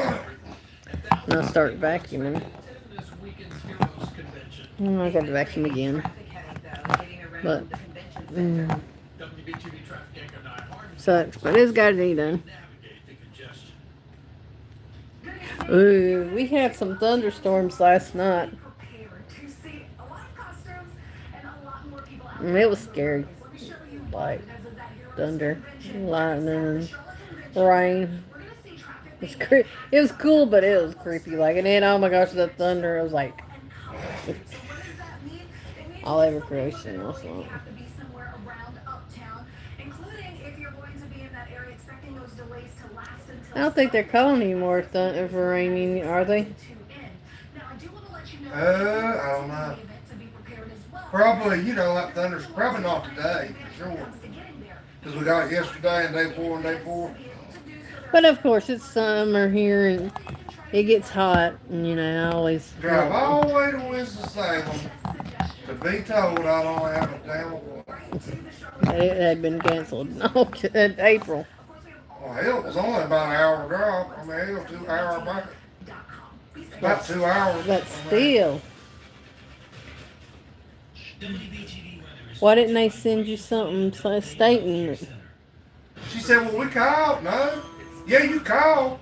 when I start vacuuming. Attend this weekend's Heroes Convention. I got to vacuum again. Traffic heading, though, getting around But the convention center. WBTV traffic anchor Nye Harden Sucks, but it's got to be done. navigate the congestion. Ooh, we had some thunderstorms last night. Prepared to see a lot of costumes and a lot more people out And it was scary. Let me show you Like because of that Heroes thunder, Convention. lightning, Charlotte Convention. rain. We're gonna see traffic It's being it was cool, but it was creepy. Like, and then oh my gosh, the thunder! It was like and color. So what does that mean? It means all over some creation. people Also, really have to be somewhere around uptown, including if you're going to be in that area, expecting those delays to last until I don't think they're calling anymore for raining, are they? to end. Now, I do want to let you know I don't know. to be prepared as well. Probably, you know, that thunder's probably not today, for sure. Because we got it yesterday and day before and day before. But of course, it's summer here and it gets hot. And you know, I always Drive all the way to Winston-Salem to be told I don't have a damn one. it had been canceled in April. Well, hell, it was only about an hour drive. I mean, hell, 2 hour back. About 2 hours. But still, WBTV weather is why didn't they send you something stating it? She said, well, we called. No. Yeah, you called.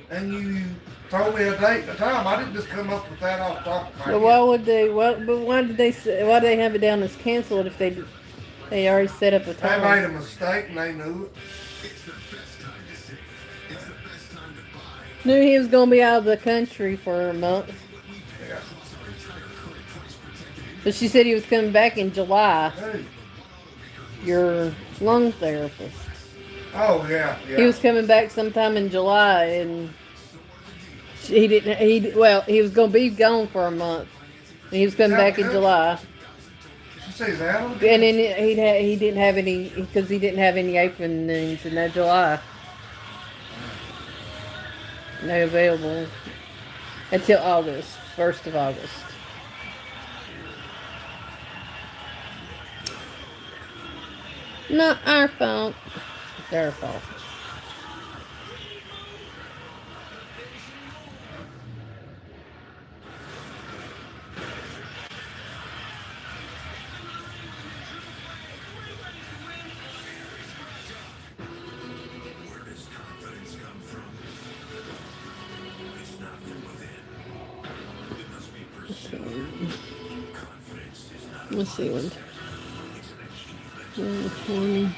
And you told me a date and a time. I didn't just come up with that off the top of my But head. why would they? But why did they? Why did they have it down as canceled if they already set up a They made time? a mistake and they knew it. It's the best time to save. It's the best time to buy. Knew he was gonna be out of the country for a month. Yeah. But she said he was coming back in July. Hey. Your lung therapist. Oh, yeah, yeah. He was coming back sometime in July, and he didn't. He was gonna be gone for a month. And he was coming back in July. You say that? And then he didn't have any because he didn't have any openings in that July. No available until August, 1st of August. Not our fault. Their fault. Where does confidence come from? It's not from within. It must be pursued. Confidence is not a Let's see one. it's an achievement.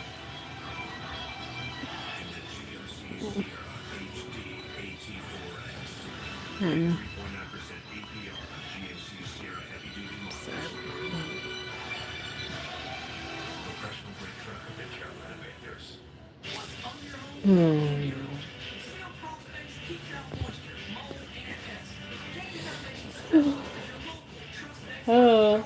In the GMC Sierra HD AT4X, 3.9% APR GMC Sierra heavy duty models. Professional grade truck of the Carolina Panthers. Oh,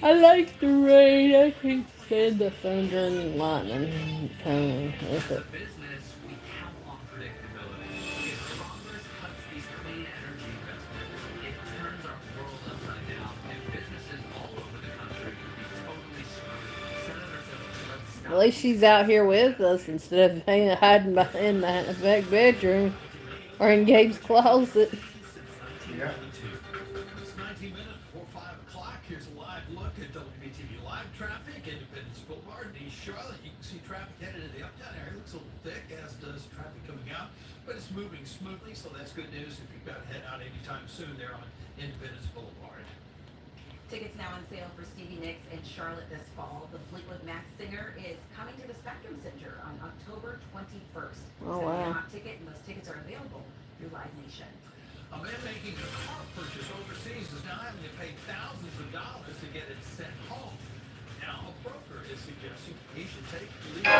I like the rain. I can't stand the thunder and lightning coming with it. Business, we count on predictability. If Congress cuts these clean energy investments, it turns our world upside down, and businesses all over the country would be totally screwed. Senator says, let's stop. At least she's out here with us instead of hiding in the back bedroom or in Gabe's closet. Yeah. It's 19 minutes before 5 o'clock. Here's a live look at WBTV live traffic. Independence Boulevard in East Charlotte. You can see traffic headed to the uptown area. Looks a little thick, as does traffic coming out. But it's moving smoothly, so that's good news if you've got to head out anytime soon there on Independence Boulevard. Tickets now on sale for Stevie Nicks in Charlotte this fall. The Fleetwood Mac singer is coming to the Spectrum Center on October 21st. Oh, So wow. get a hot ticket, and those tickets are available through Live Nation. A man making a car purchase overseas is now having to pay thousands of dollars to get it sent home. Now a broker is suggesting he should take legal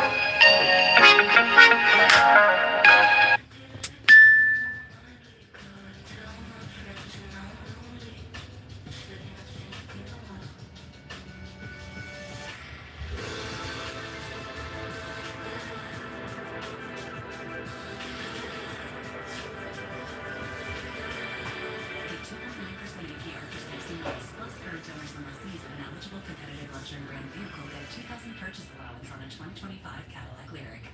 Get 2.9% APR for 60 months, plus current owners and lessees of an eligible competitive luxury brand vehicle get a $2,000 purchase allowance on a 2025 Cadillac Lyric.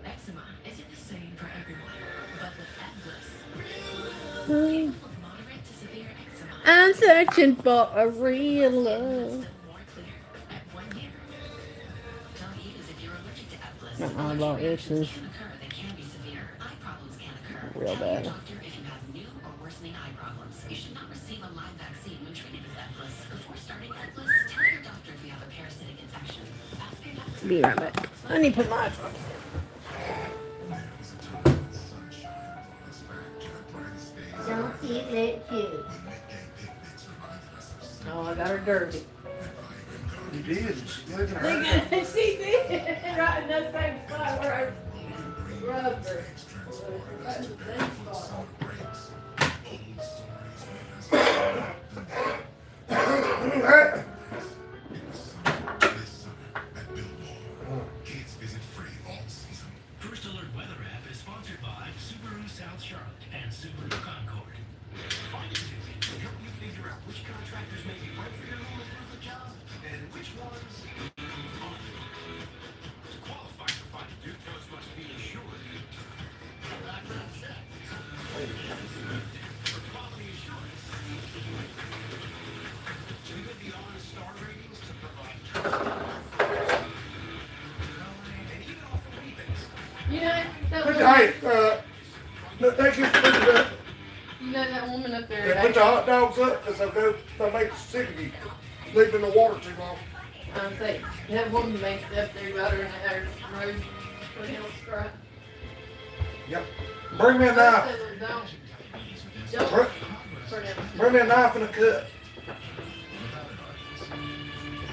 Eczema isn't the same for everyone, but with Atlas, people with moderate to severe eczema I'm searching for a real love. still more clear at 1 year. Don't use if you're allergic to Atlas. About issues. Can occur that can be severe. Eye problems can occur. Real Tell your bad. doctor if you have new or worsening eye problems. You should not receive a live vaccine when treated with Atlas. Before starting Atlas, tell your doctor if you have a parasitic infection. Ask your doctor. Be right back. I need to put my. There was a time when sunshine brought us back to the brightest days. Don't see that cute. When midday picnics reminded us of simple Oh, I got her dirty. You did. She's looking at Look her. at it. She did. Right in that same spot where I rubbed her. transported Right us in to the same barefoot spot. summer breaks. Old stories made us Hey, this summer at Billboard. Kids visit free all season. First Alert Weather app is sponsored by Subaru South Charlotte and Subaru Concord. Find a Tuesday to help you figure out which contractors may be right for your home improvement job and which ones aren't. To qualify for Find a Duke, those must be insured. Background check. For quality assurance, we get the honest star ratings to provide trust. And even offer rebates. You know that look, woman, hey, look, they just put the, you know that woman up they there. put the hot dogs up because they'll make you sick of you leaving the water too long. I think that woman makes up there about her in the road for him strike. Yep. Bring me a knife. Don't Br- for them. Bring me a knife and a cut.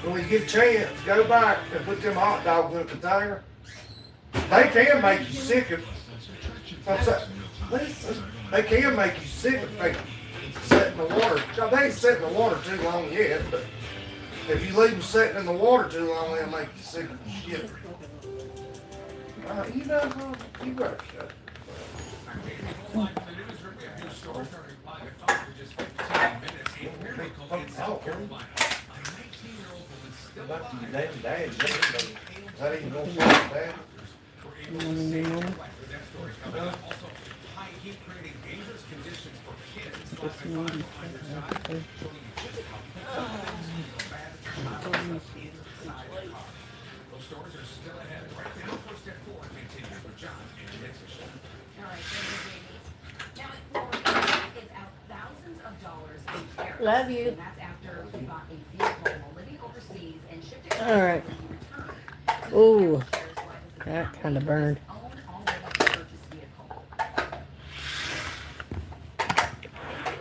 When you get a chance, go back and put them hot dogs in a container. They can make you sick if, I'm sorry, listen, they can make you sick if they sit in the water. Now, they ain't sit in the water too long yet, but If you leave them sitting in the water too long, they'll make you sick as shit. You know, you better shut it. Live in the newsroom, we have new stories starting by the top for just 15 minutes. A miracle in South Carolina. A 19-year-old woman still Back to your alive. damn dad. Is that even gonna work, Dad? Were able to save her life with that story coming up. Also, high heat creating dangerous conditions for kids. Live at 5 on your side, showing you just how bad the child is inside the car. Those stories are still ahead. Right now, first at 4 continues with John and Nixon. All right, thank you, Jamie. Now, Florida is out thousands of dollars in tariffs. Love you. And that's after he bought a vehicle while living overseas and shipped it All right. when he returned. So Ooh, the tariff shares why this is that happening kind of with burned. his own already purchased vehicle.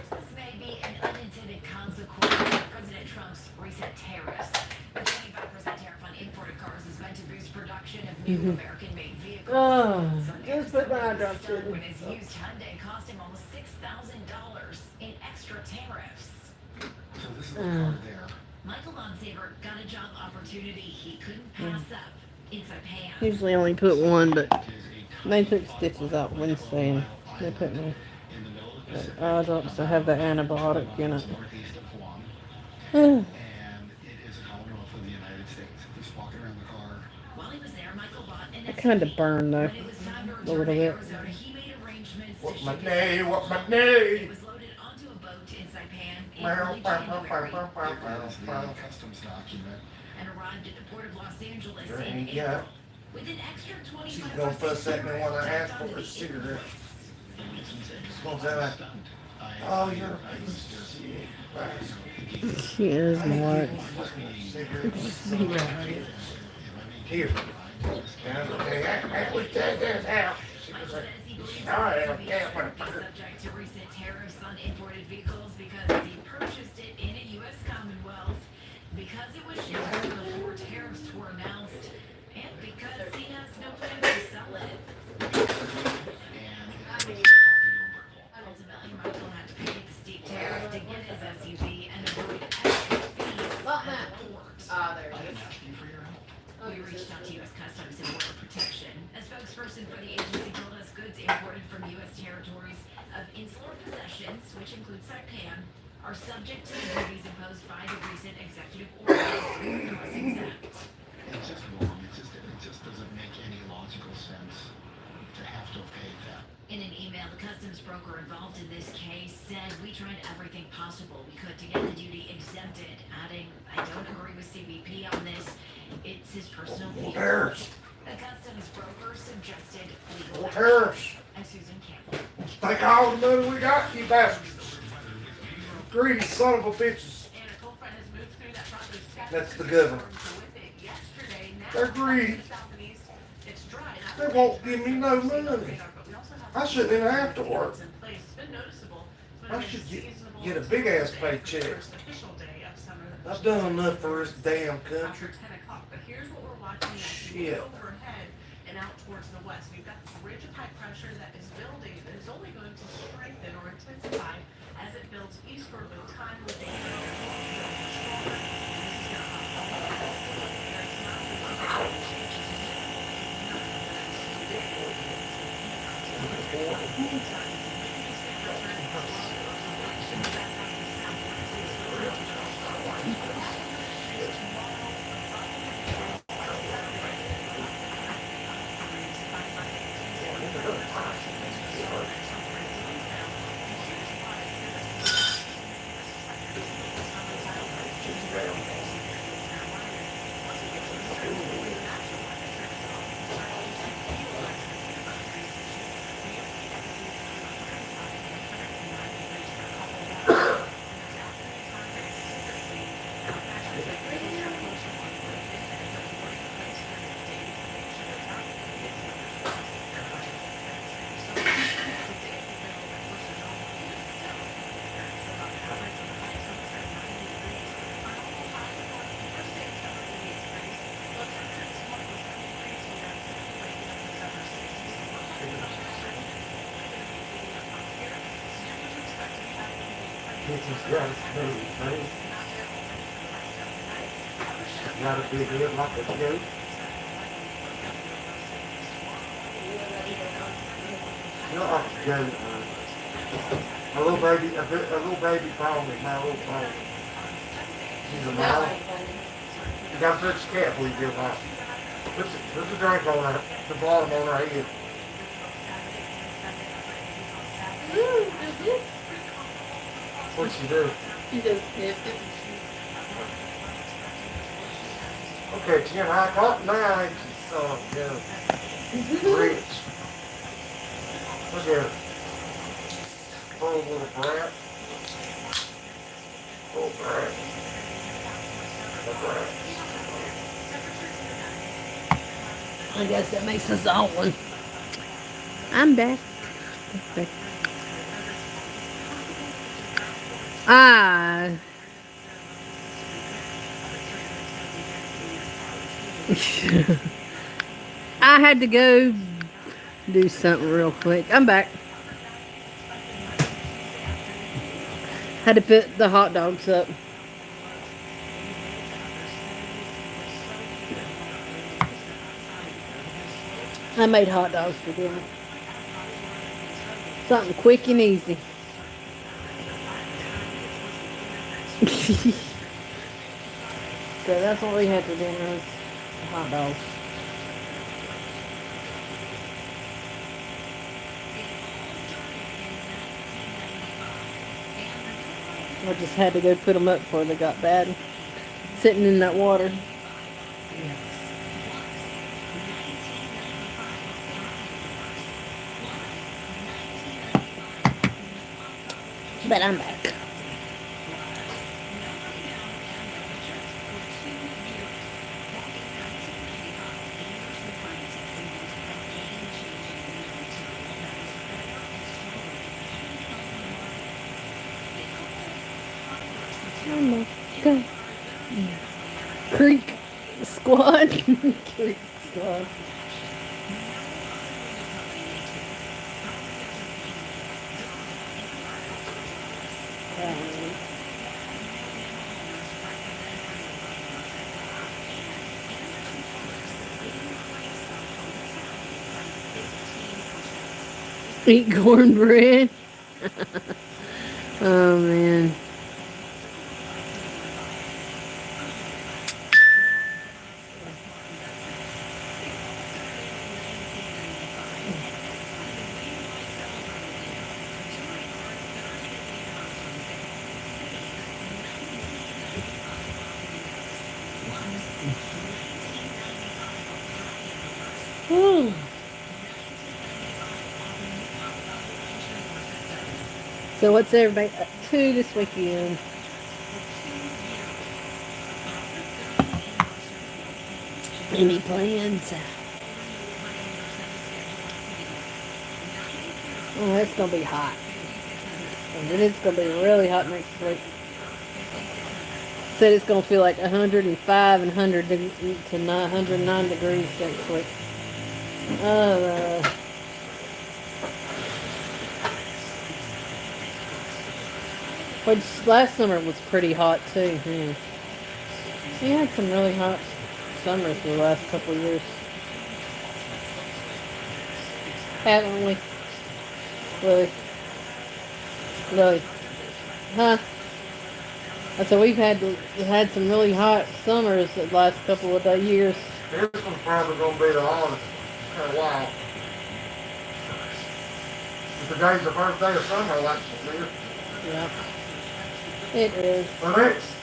This may be an unintended consequence of President Trump's recent tariffs. The 25% tariff on imported cars is meant to boost production of new American-made vehicles. Oh, Some just put my consumers drops stunned in. when his used Hyundai cost him almost $6,000 in extra tariffs. So this is the car there. Michael Bonsaver got a job opportunity he couldn't pass up in Saipan. Usually only put one, but they took stitches out Wednesday and they put me eye drops to have the antibiotic in it. Northeast of Guam. Oh, And it is a commonwealth of the United States. Just walking around the car. While he was there, Michael bought an it kind of SUV. burned though. When it was time to A return little to bit. Arizona, he made arrangements to What my ship knee? his What my it knee? was loaded onto a boat in Saipan in Meow, early meow, meow, January meow, meow, It meow, is the meow. customs document. and arrived at the port of Los Angeles There in you go. April. With an extra 25% She's gonna fuss at me when I ask for tacked a onto the cigarette. invoice. She's gonna tell me, oh, you're a piece of shit. She is what? Cigarette. Here. Okay, actually take this out. She Michael was says like, he believes all right, the okay, SUV I'm gonna should be put it. subject to recent tariffs on imported vehicles because he purchased it in a U.S. Commonwealth, because it was shipped before tariffs were announced, and because he has no plans to sell it. Ultimately, Michael had to pay the steep tariff to get his SUV and avoid extra fees at the port. There it is. We reached out to U.S. Customs and Border Protection. A spokesperson for the agency told us goods imported from U.S. territories of insular possessions, which include Saipan, are subject to the duties imposed by the recent executive order was exempt. It's just wrong. It just doesn't make any logical sense to have to pay that. In an email, the customs broker involved in this case said, "We tried everything possible we could to get the duty exempted," adding, "I don't agree with CBP on this. It's his personal view." Tariffs. The customs broker suggested More legal tariffs. and Susan Campbell. Take all the money we got, you bastards. Greedy son of a bitches. And a cold front has moved through that front loop scatter. That's the governor. With it yesterday, now They're greedy. the south and east, it's dry. They won't give me no money. I shouldn't even have to work. It's been noticeable. It's been I a should seasonable get a big ass day, paycheck. first official day of summer, the I've first done day enough for this damn after country. 10 o'clock. But here's what we're watching as we Shit. move overhead and out towards the west. We've got this ridge of high pressure that is building that is only going to strengthen or intensify as it builds eastward with time with the stronger. Got a big head like a goat. Not like a goat. A little baby, a little baby pony, my little pony. She's a mom. You got such a cat, believe you not. Put the drink on her, the bottom on her head. What'd she do? She just sniffed it. Okay, Jim, I caught now, ain't you, rich. Look at her. Poor little brat. Poor brat. The brat. I guess that makes us all one. I'm back. Ah. I had to go do something real quick. I'm back. Had to put the hot dogs up. I made hot dogs for dinner. Something quick and easy. So that's what we had for dinner, was hot dogs. I just had to go put them up before they got bad. Sitting in that water. But I'm back. Oh my God. Creek Squad. Creek Squad. Eat cornbread. Oh man. Whew. So what's everybody up to this weekend? Any plans? Oh, it's gonna be hot. And then it's gonna be really hot next week. Said it's gonna feel like 105 and 100 to 109 degrees next week. Which last summer was pretty hot too. Yeah. We had some really hot summers the last couple of years. Haven't we? Really? Huh? I said we've had some really hot summers the last couple of years. This one's probably going to be the hottest in a while. If today's the first day of summer, like she said. Yeah. It is. The next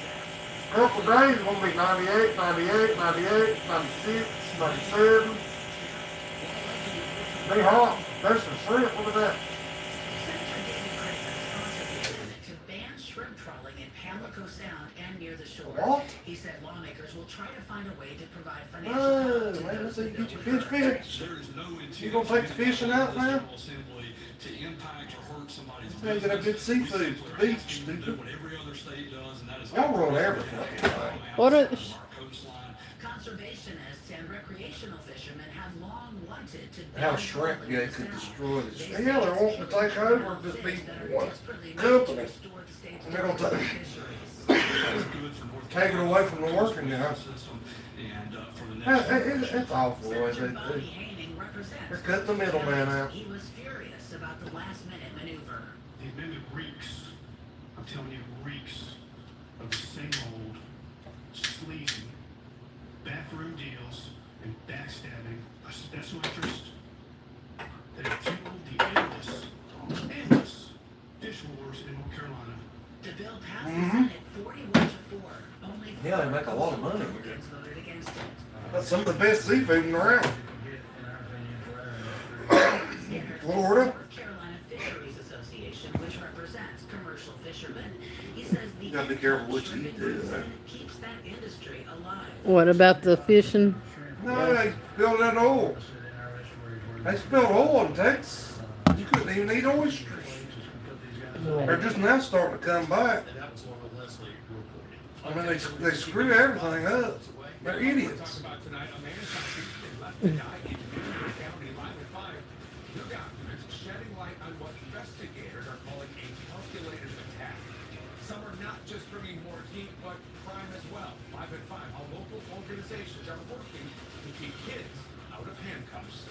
couple of days going to be 98, 98, 98, 96, 97. Be hot. There's some shrimp. Look at that. To ban shrimp trawling in Pamlico Sound and near the shore. What? He said lawmakers will try to find a way to provide Oh, financial man, let's see you get your fish. You gonna take the fishing out now? You ain't got good seafood. The beach, stupid. Y'all ruin everything. What are Conservationists and recreational fishermen have long wanted to How shrimp gate could destroy this. Yeah, they're wanting to take over and just be one company. And they're gonna take it away from the working guys. It's awful the way they do. They're cutting the middleman out. He was furious about the last-minute maneuver. The amendment reeks, I'm telling you, reeks of the same old sleazy backroom deals and backstabbing of special interest that have fueled the endless fish wars in North Carolina. The bill passed the Senate 41-4. Only Yeah, they make a lot of money. Republicans voted against it. That's some of the best seafood around. Florida. North Carolina Fisheries Association, which represents commercial fishermen, he says the You gotta be careful what you eat, too. keeps that industry alive. What about the fishing? No, they spilled that oil. They spilled oil in Texas. You couldn't even eat oysters. They're just now starting to come back. I mean, they screw everything up. They're idiots. About tonight, a man is left to die in Union County, Live at 5. New documents shedding light on what investigators are calling a calculated attack. Some are not just bringing more heat, but crime as well. Live at 5, how local organizations are working to keep kids out of handcuffs.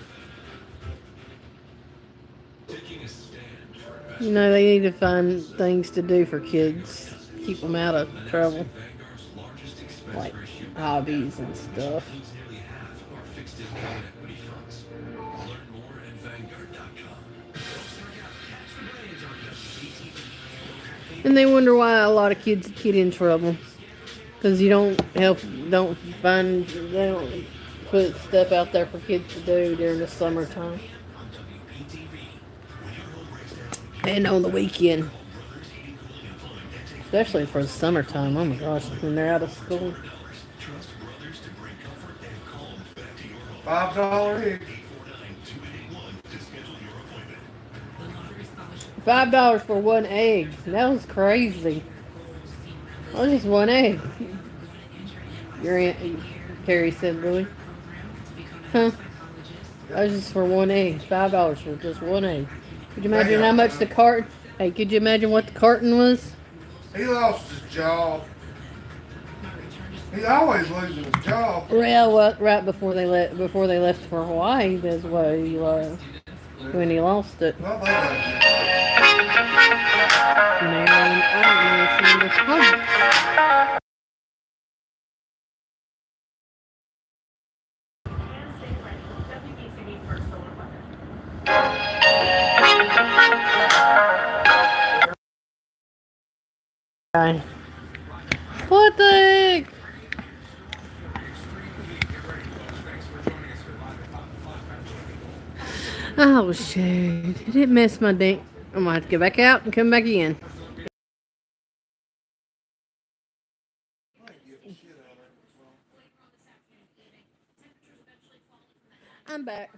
Taking a stand for investment. You know, they need to find things to do for kids. Keep them out of trouble. Vanguard's largest expense Like ratio hobbies and stuff. includes nearly half of our fixed income and equity funds. Learn more at Vanguard.com. Don't strike out. Catch the waves on WBTV. And they wonder why a lot of kids get in trouble. Because you don't they don't put stuff out there for kids to do during the summertime. On WBTV. When your home breaks down, And on the weekend. Especially for the summertime. Oh my gosh, when they're out of school. trust Brothers to bring comfort and calm back to your home. $5 each. 849-2881 to schedule your appointment. $5 for one egg. That was crazy. That was just one egg. Your aunt, Carrie said, Louie. Huh? That was just for one egg. $5 for just one egg. Could you imagine how much the carton? Hey, could you imagine what the carton was? He lost his job. He's always losing his job. Well, what? Right before they left for Hawaii, that's why he lost. When he lost it. Well, they got Man, I don't know if he Guy. What the heck? Oh shit. Did it mess my dink? I'm gonna have to go back out and come back in. I'm back.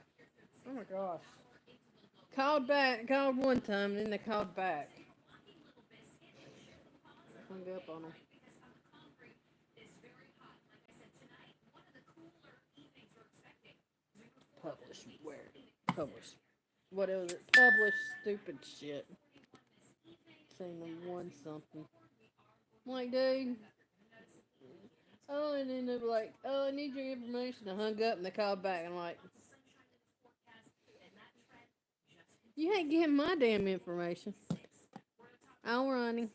Oh my gosh. Called one time, and then they called back. Hung up on them. Publish where? Publish. What is it? Publish stupid shit. Saying they won something. I'm like, dude. Oh, and then they're like, oh, I need your information. I hung up and they called back. And I'm like, you ain't getting my damn information. I'm running.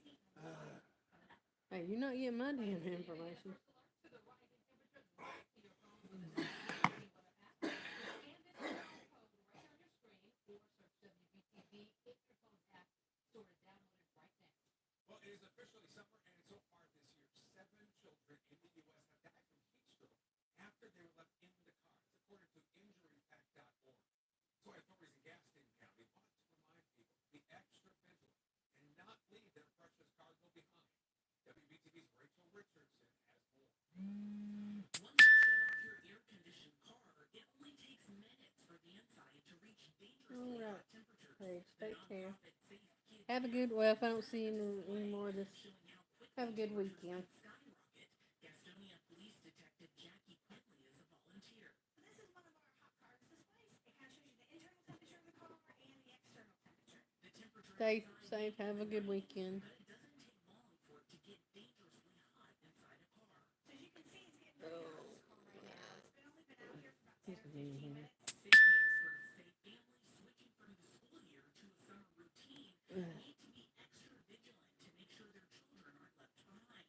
Hey, you're not getting my damn information. Well, it is officially summer, and so far this year, 7 children in the U.S. have died from heat stroke after they were left in the cars, according to injurypack.org. So authorities in Gaston County want to remind people to be extra vigilant and not leave their precious cargo behind. WBTV's Rachel Richardson has more. Once you shut off your air-conditioned car, it only takes minutes for the inside to reach dangerously hot temperatures. Hey, take care. Have a good, well, if I don't see you anymore this, have a good weekend. Gastonia Police Detective Jackie Stay safe. Have a good weekend. But it doesn't take long for it to get dangerously hot inside a car. So as you can see, it's getting really hot in this car right now. It's been only been out here for about 10 or 15 minutes. Safety experts say families switching from the school year to a summer routine need to be extra vigilant to make sure their children aren't left behind.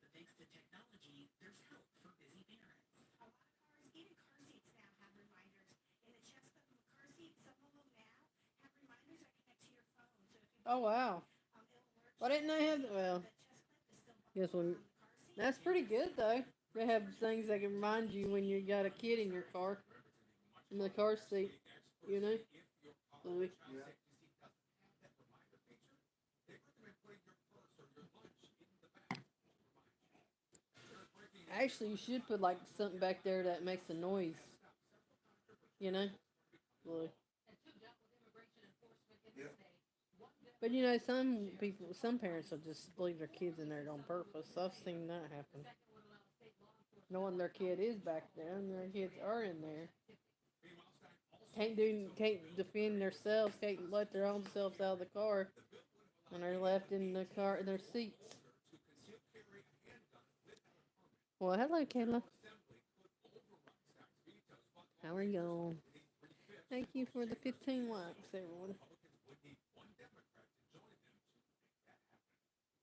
But thanks to technology, there's help for busy parents. A lot of cars, even car seats now have reminders. In the chest of the car seat, some of them now have reminders that connect to your phone. So if you Oh wow. it'll alert Why didn't they have? Well, the chest clip is still guess when. on the car seat. That's pretty good though. They have things that can remind you when you got a kid in your car, in the car seat. You know, Louis. Yeah. Actually, you should put like something back there that makes a noise. You know, Louis. Yeah. But you know, some people, some parents will just leave their kids in there on purpose. I've seen that happen. Knowing their kid is back there and their kids are in there. Can't defend themselves, can't let their own selves out of the car, and they're left in the car in their seats. Well, hello, Kayla. How are you? Thank you for the 15 likes, everyone.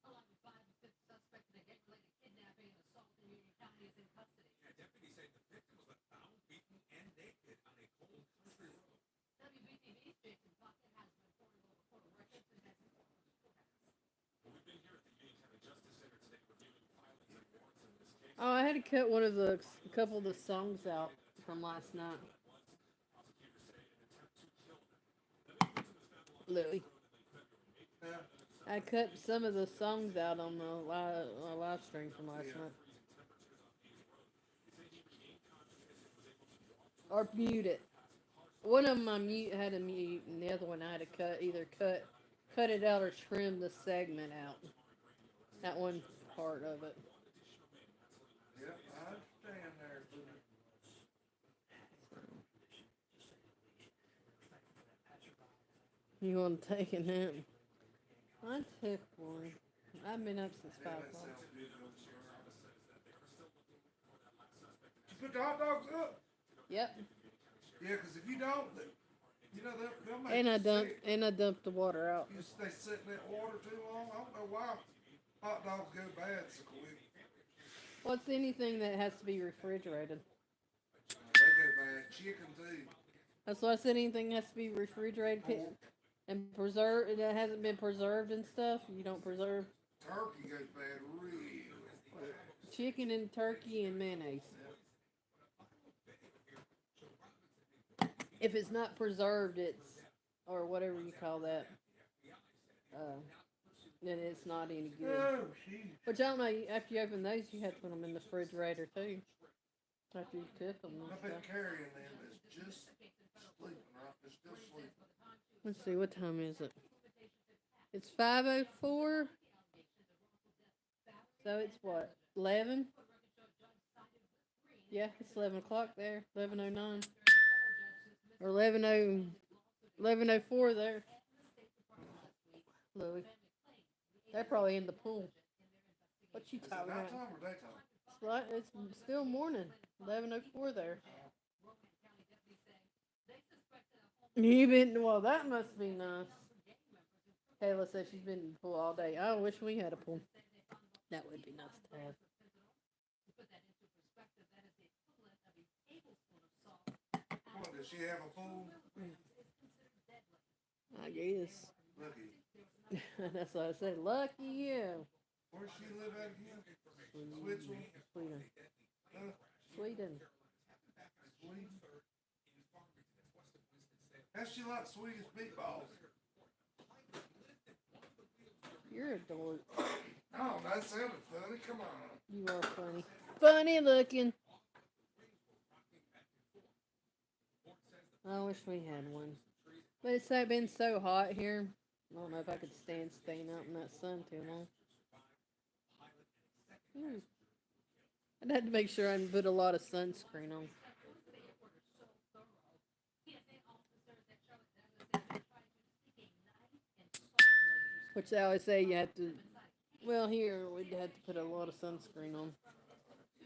Along with five, the fifth suspect in a gang-related kidnapping and assault in Union County is in custody. Deputies say the victim was found beaten and naked on a cold country road. WBTV's Jason Bucket has been pouring over court records and has more from the courthouse. We've been here at the Union County Justice Center today reviewing filings and warrants in this case. Oh, I had to cut one of the a couple of the songs out from last night. Prosecutors say an attempt to kill them. The victim was found along Louis. Yeah. I cut some of the songs out on the live stream from last night. Or mute it. One of them I had to mute, and the other one I had to cut it out or trim the segment out. That one part of it. Yeah, I understand there, Louis. You want to take a nap? I took one. I've been up since Yeah, 5 that o'clock. sounds good. You put the hot dogs up? Yep. Yeah, because if you don't, you know, they'll make And you I sick. dumped the water out. You stay sitting in that water too long. I don't know why hot dogs go bad so quick. What's anything that has to be refrigerated? They go bad. Chicken too. That's why I said anything has to be refrigerated Pork, and preserved that hasn't been preserved and stuff. You don't preserve turkey goes bad real fast. chicken and turkey and mayonnaise. If it's not preserved, it's or whatever you call that. Then it's not any good. Oh, jeez. Which I don't know. After you open those, you have to put them in the refrigerator too. After you cook them and I've been stuff. carrying them that's just sleeping, right? They're still sleeping. Let's see, what time is it? It's 5:04. So it's what? 11? Yeah, it's 11 o'clock there. 11:09. Or 11:04 there. Louis. They're probably in the pool. What you Is it talking about? nighttime or daytime? It's still morning. 11:04 there. Well, that must be nice. Kayla says she's been in the pool all day. I wish we had a pool. That would be nice to have. What, does she have a pool? I guess. Lucky. That's what I said. Lucky you. Where's she live at again? Switzerland? Sweden. Huh? Sweden. Sweden? How's she like Swedish meatballs? You're a dork. Oh, that sounded funny. Come on. You are funny. Funny looking. I wish we had one. But it's been so hot here. I don't know if I could stand staying out in that sun too long. I'd have to make sure I put a lot of sunscreen on. Which they always say you have to. Well, here we'd have to put a lot of sunscreen on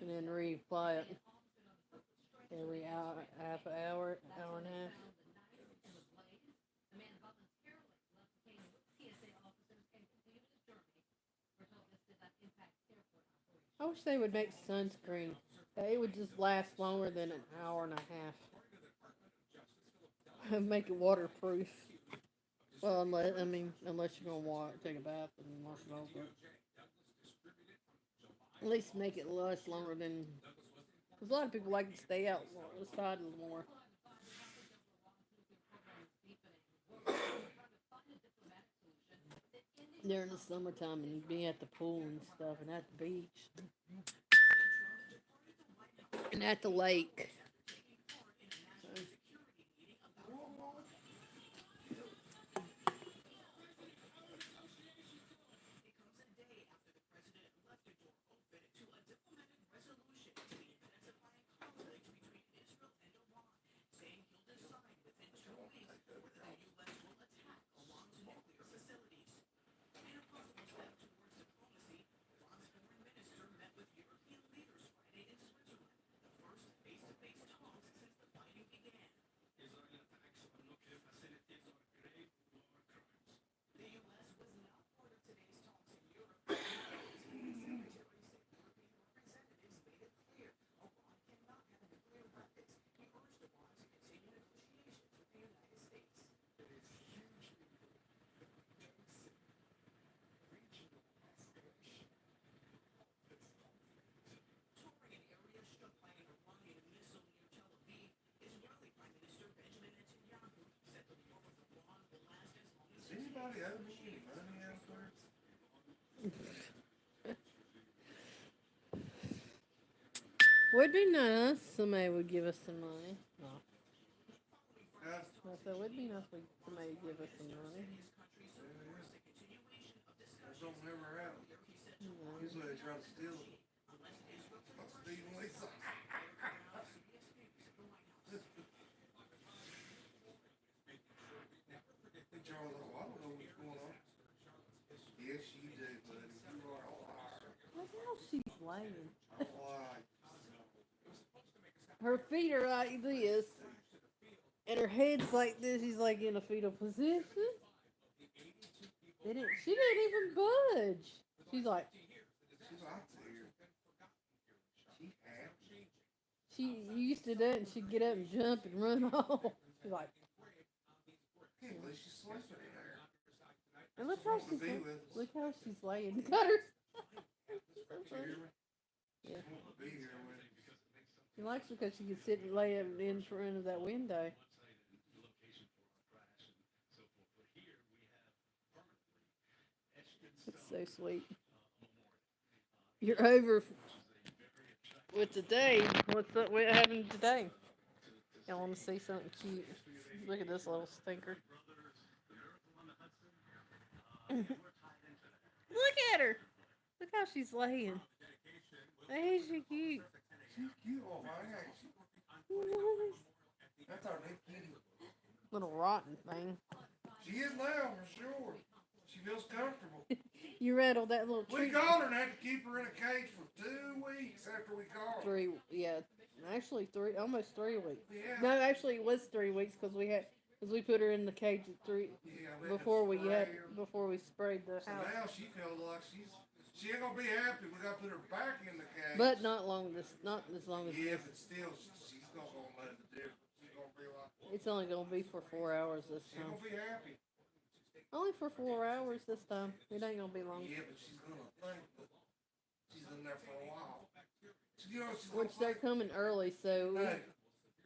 and then reapply it every hour, half an hour, hour and a half. The man voluntarily left the case. TSA officers can continue his journey. We're told this did not impact airport operations. I wish they would make sunscreen. It would just last longer than an hour and a half. Make it waterproof. Well, unless you're gonna take a bath and wash it off, but at least make it last longer than. Because a lot of people like to stay outside a little more during the summertime and be at the pool and stuff and at the beach and at the lake. So, Does anybody owe me any money out there? would be nice. Somebody would give us some money. No. Huh? I said, it would be nice if somebody would give us some money. That don't never happen. Usually they try to steal it. Steven Lisa. Hey, Charles, I don't know what's going on. Yes, you do, buddy. You are a liar. Look how she's laying. A liar. Her feet are like this, and her head's like this. She's like in a fetal position. She didn't even budge. She's like, She likes it here. She happy. she used to do it, and she'd get up and jump and run off. She's like, Can't believe she's sleeping in there. and look She how wants to she's be with us. look how she's laying. Got her. You hear me? Yeah. She wants to be here with us. She likes it because she can sit and lay in front of that window. It's so sweet. You're over with today. What's up? What happened today? I want to see something cute. Look at this little stinker. Look at her. Look how she's laying. Ain't she cute? She's cute, oh man, ain't she? That's our new kitty. Little rotten thing. She is now, for sure. She feels comfortable. You rattled that little We treat. called her and had to keep her in a cage for 2 weeks after we called her. Actually almost 3 weeks. Yeah. No, actually it was 3 weeks because we put her in the cage at Yeah, before we sprayed the So house. now she feels like she ain't gonna be happy. We gotta put her back in the cage. But not as long as Yeah, this. but still, she's not gonna know the difference. She's gonna be like, It's only gonna be for 4 hours this she's time. gonna be happy. Only for 4 hours this time. It ain't gonna be long. Yeah, but she's gonna think that she's in there for a while. You know, she's Which they're coming early, so hey,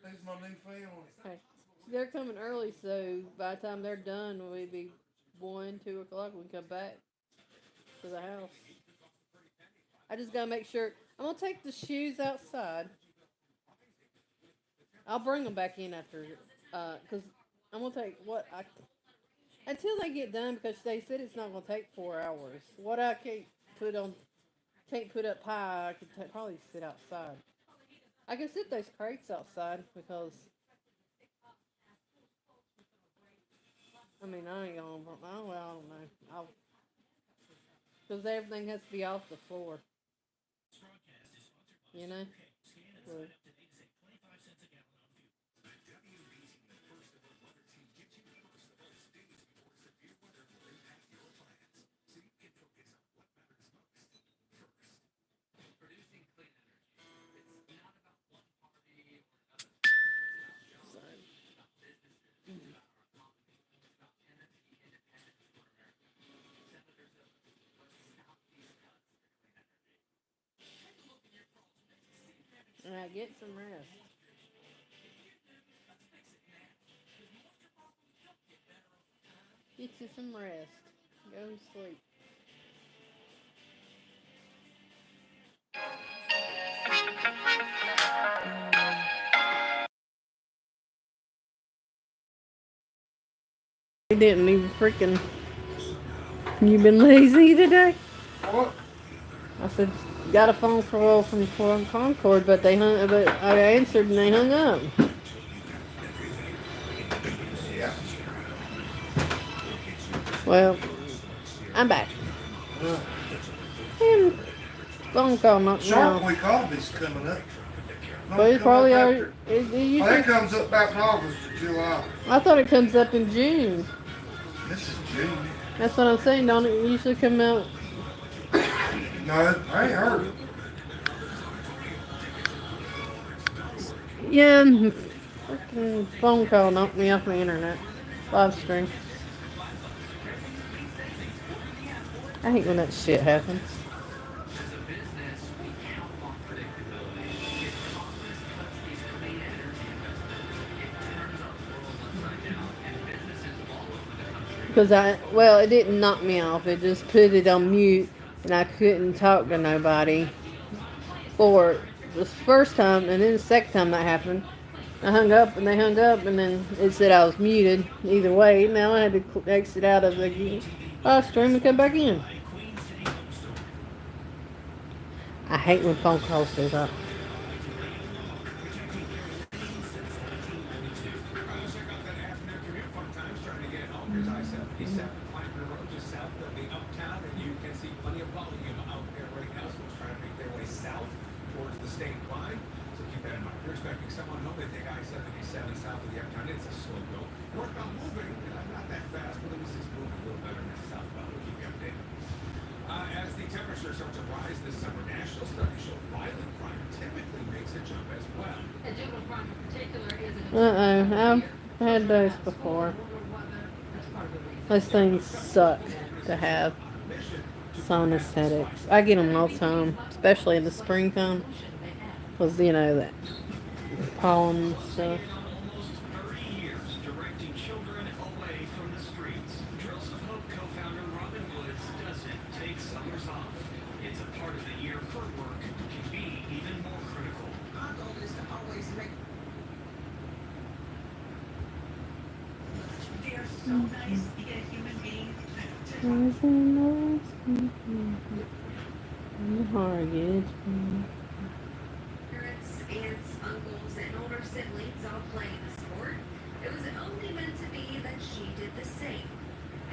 there's my new family. okay. They're coming early, so by the time they're done, we'll be 1, 2 o'clock. We come back to the house. I just gotta make sure. I'm gonna take the shoes outside. I'll bring them back in after, cause I'm gonna take until they get done because they said it's not gonna take 4 hours. What I can't put up high. I could probably sit outside. I can sit those crates outside because I ain't gonna. Well, I don't know. Because everything has to be off the floor. You know? Well, alright, get some rest. Get you some rest. Go to sleep. They didn't even freaking. You been lazy today? What? I said, got a phone call from Concord, but they hung. But I answered and they hung up. Yeah. Well, I'm back. And phone call knocked me Sharp off. Week Holidays coming up. But it probably already. After. It Oh, usually, that comes up about in August or July. I thought it comes up in June. This is June. That's what I'm saying. Don't it usually come out? No, I ain't heard it. Yeah, freaking phone call knocked me off my internet. Live stream. I hate when that shit happens. Because it didn't knock me off. It just put it on mute and I couldn't talk to nobody for the first time, and then the second time that happened. I hung up and they hung up, and then it said I was muted. Either way, now I had to exit out of the live stream and come back in. I hate when phone calls do that. Someone home, they take I-77 south of the uptown. It's a slow go. Northbound moving, not that fast, but at least it's moving a little better than southbound. We'll keep you updated. As the temperature starts to rise this summer, national studies show violent crime typically makes a jump as well. And juvenile crime in particular is I've had those before. Those things suck to have. Sinus headaches. I get them all the time, especially in the springtime. Because, that pollen and stuff. Almost 30 years directing children away from the streets. Drills of Hope co-founder Robin Woods doesn't take summers off. It's a part of the year her work can be even more critical. Our goal is to always make. They are so nice. You get a human being. Parents, aunts, uncles, and older siblings all playing the sport. It was only meant to be that she did the same.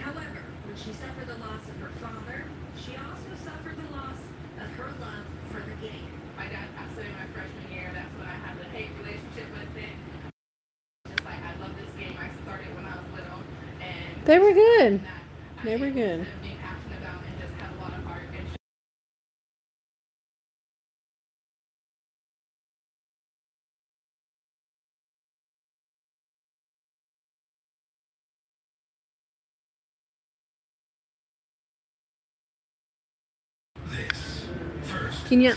However, when she suffered the loss of her father, she also suffered the loss of her love for the game. My dad passed away my freshman year. That's when I had the hate relationship with it. Just like I love this game. I started when I was little, and They were good. that They were good. being passionate about and just had a lot of heart and This first. Can you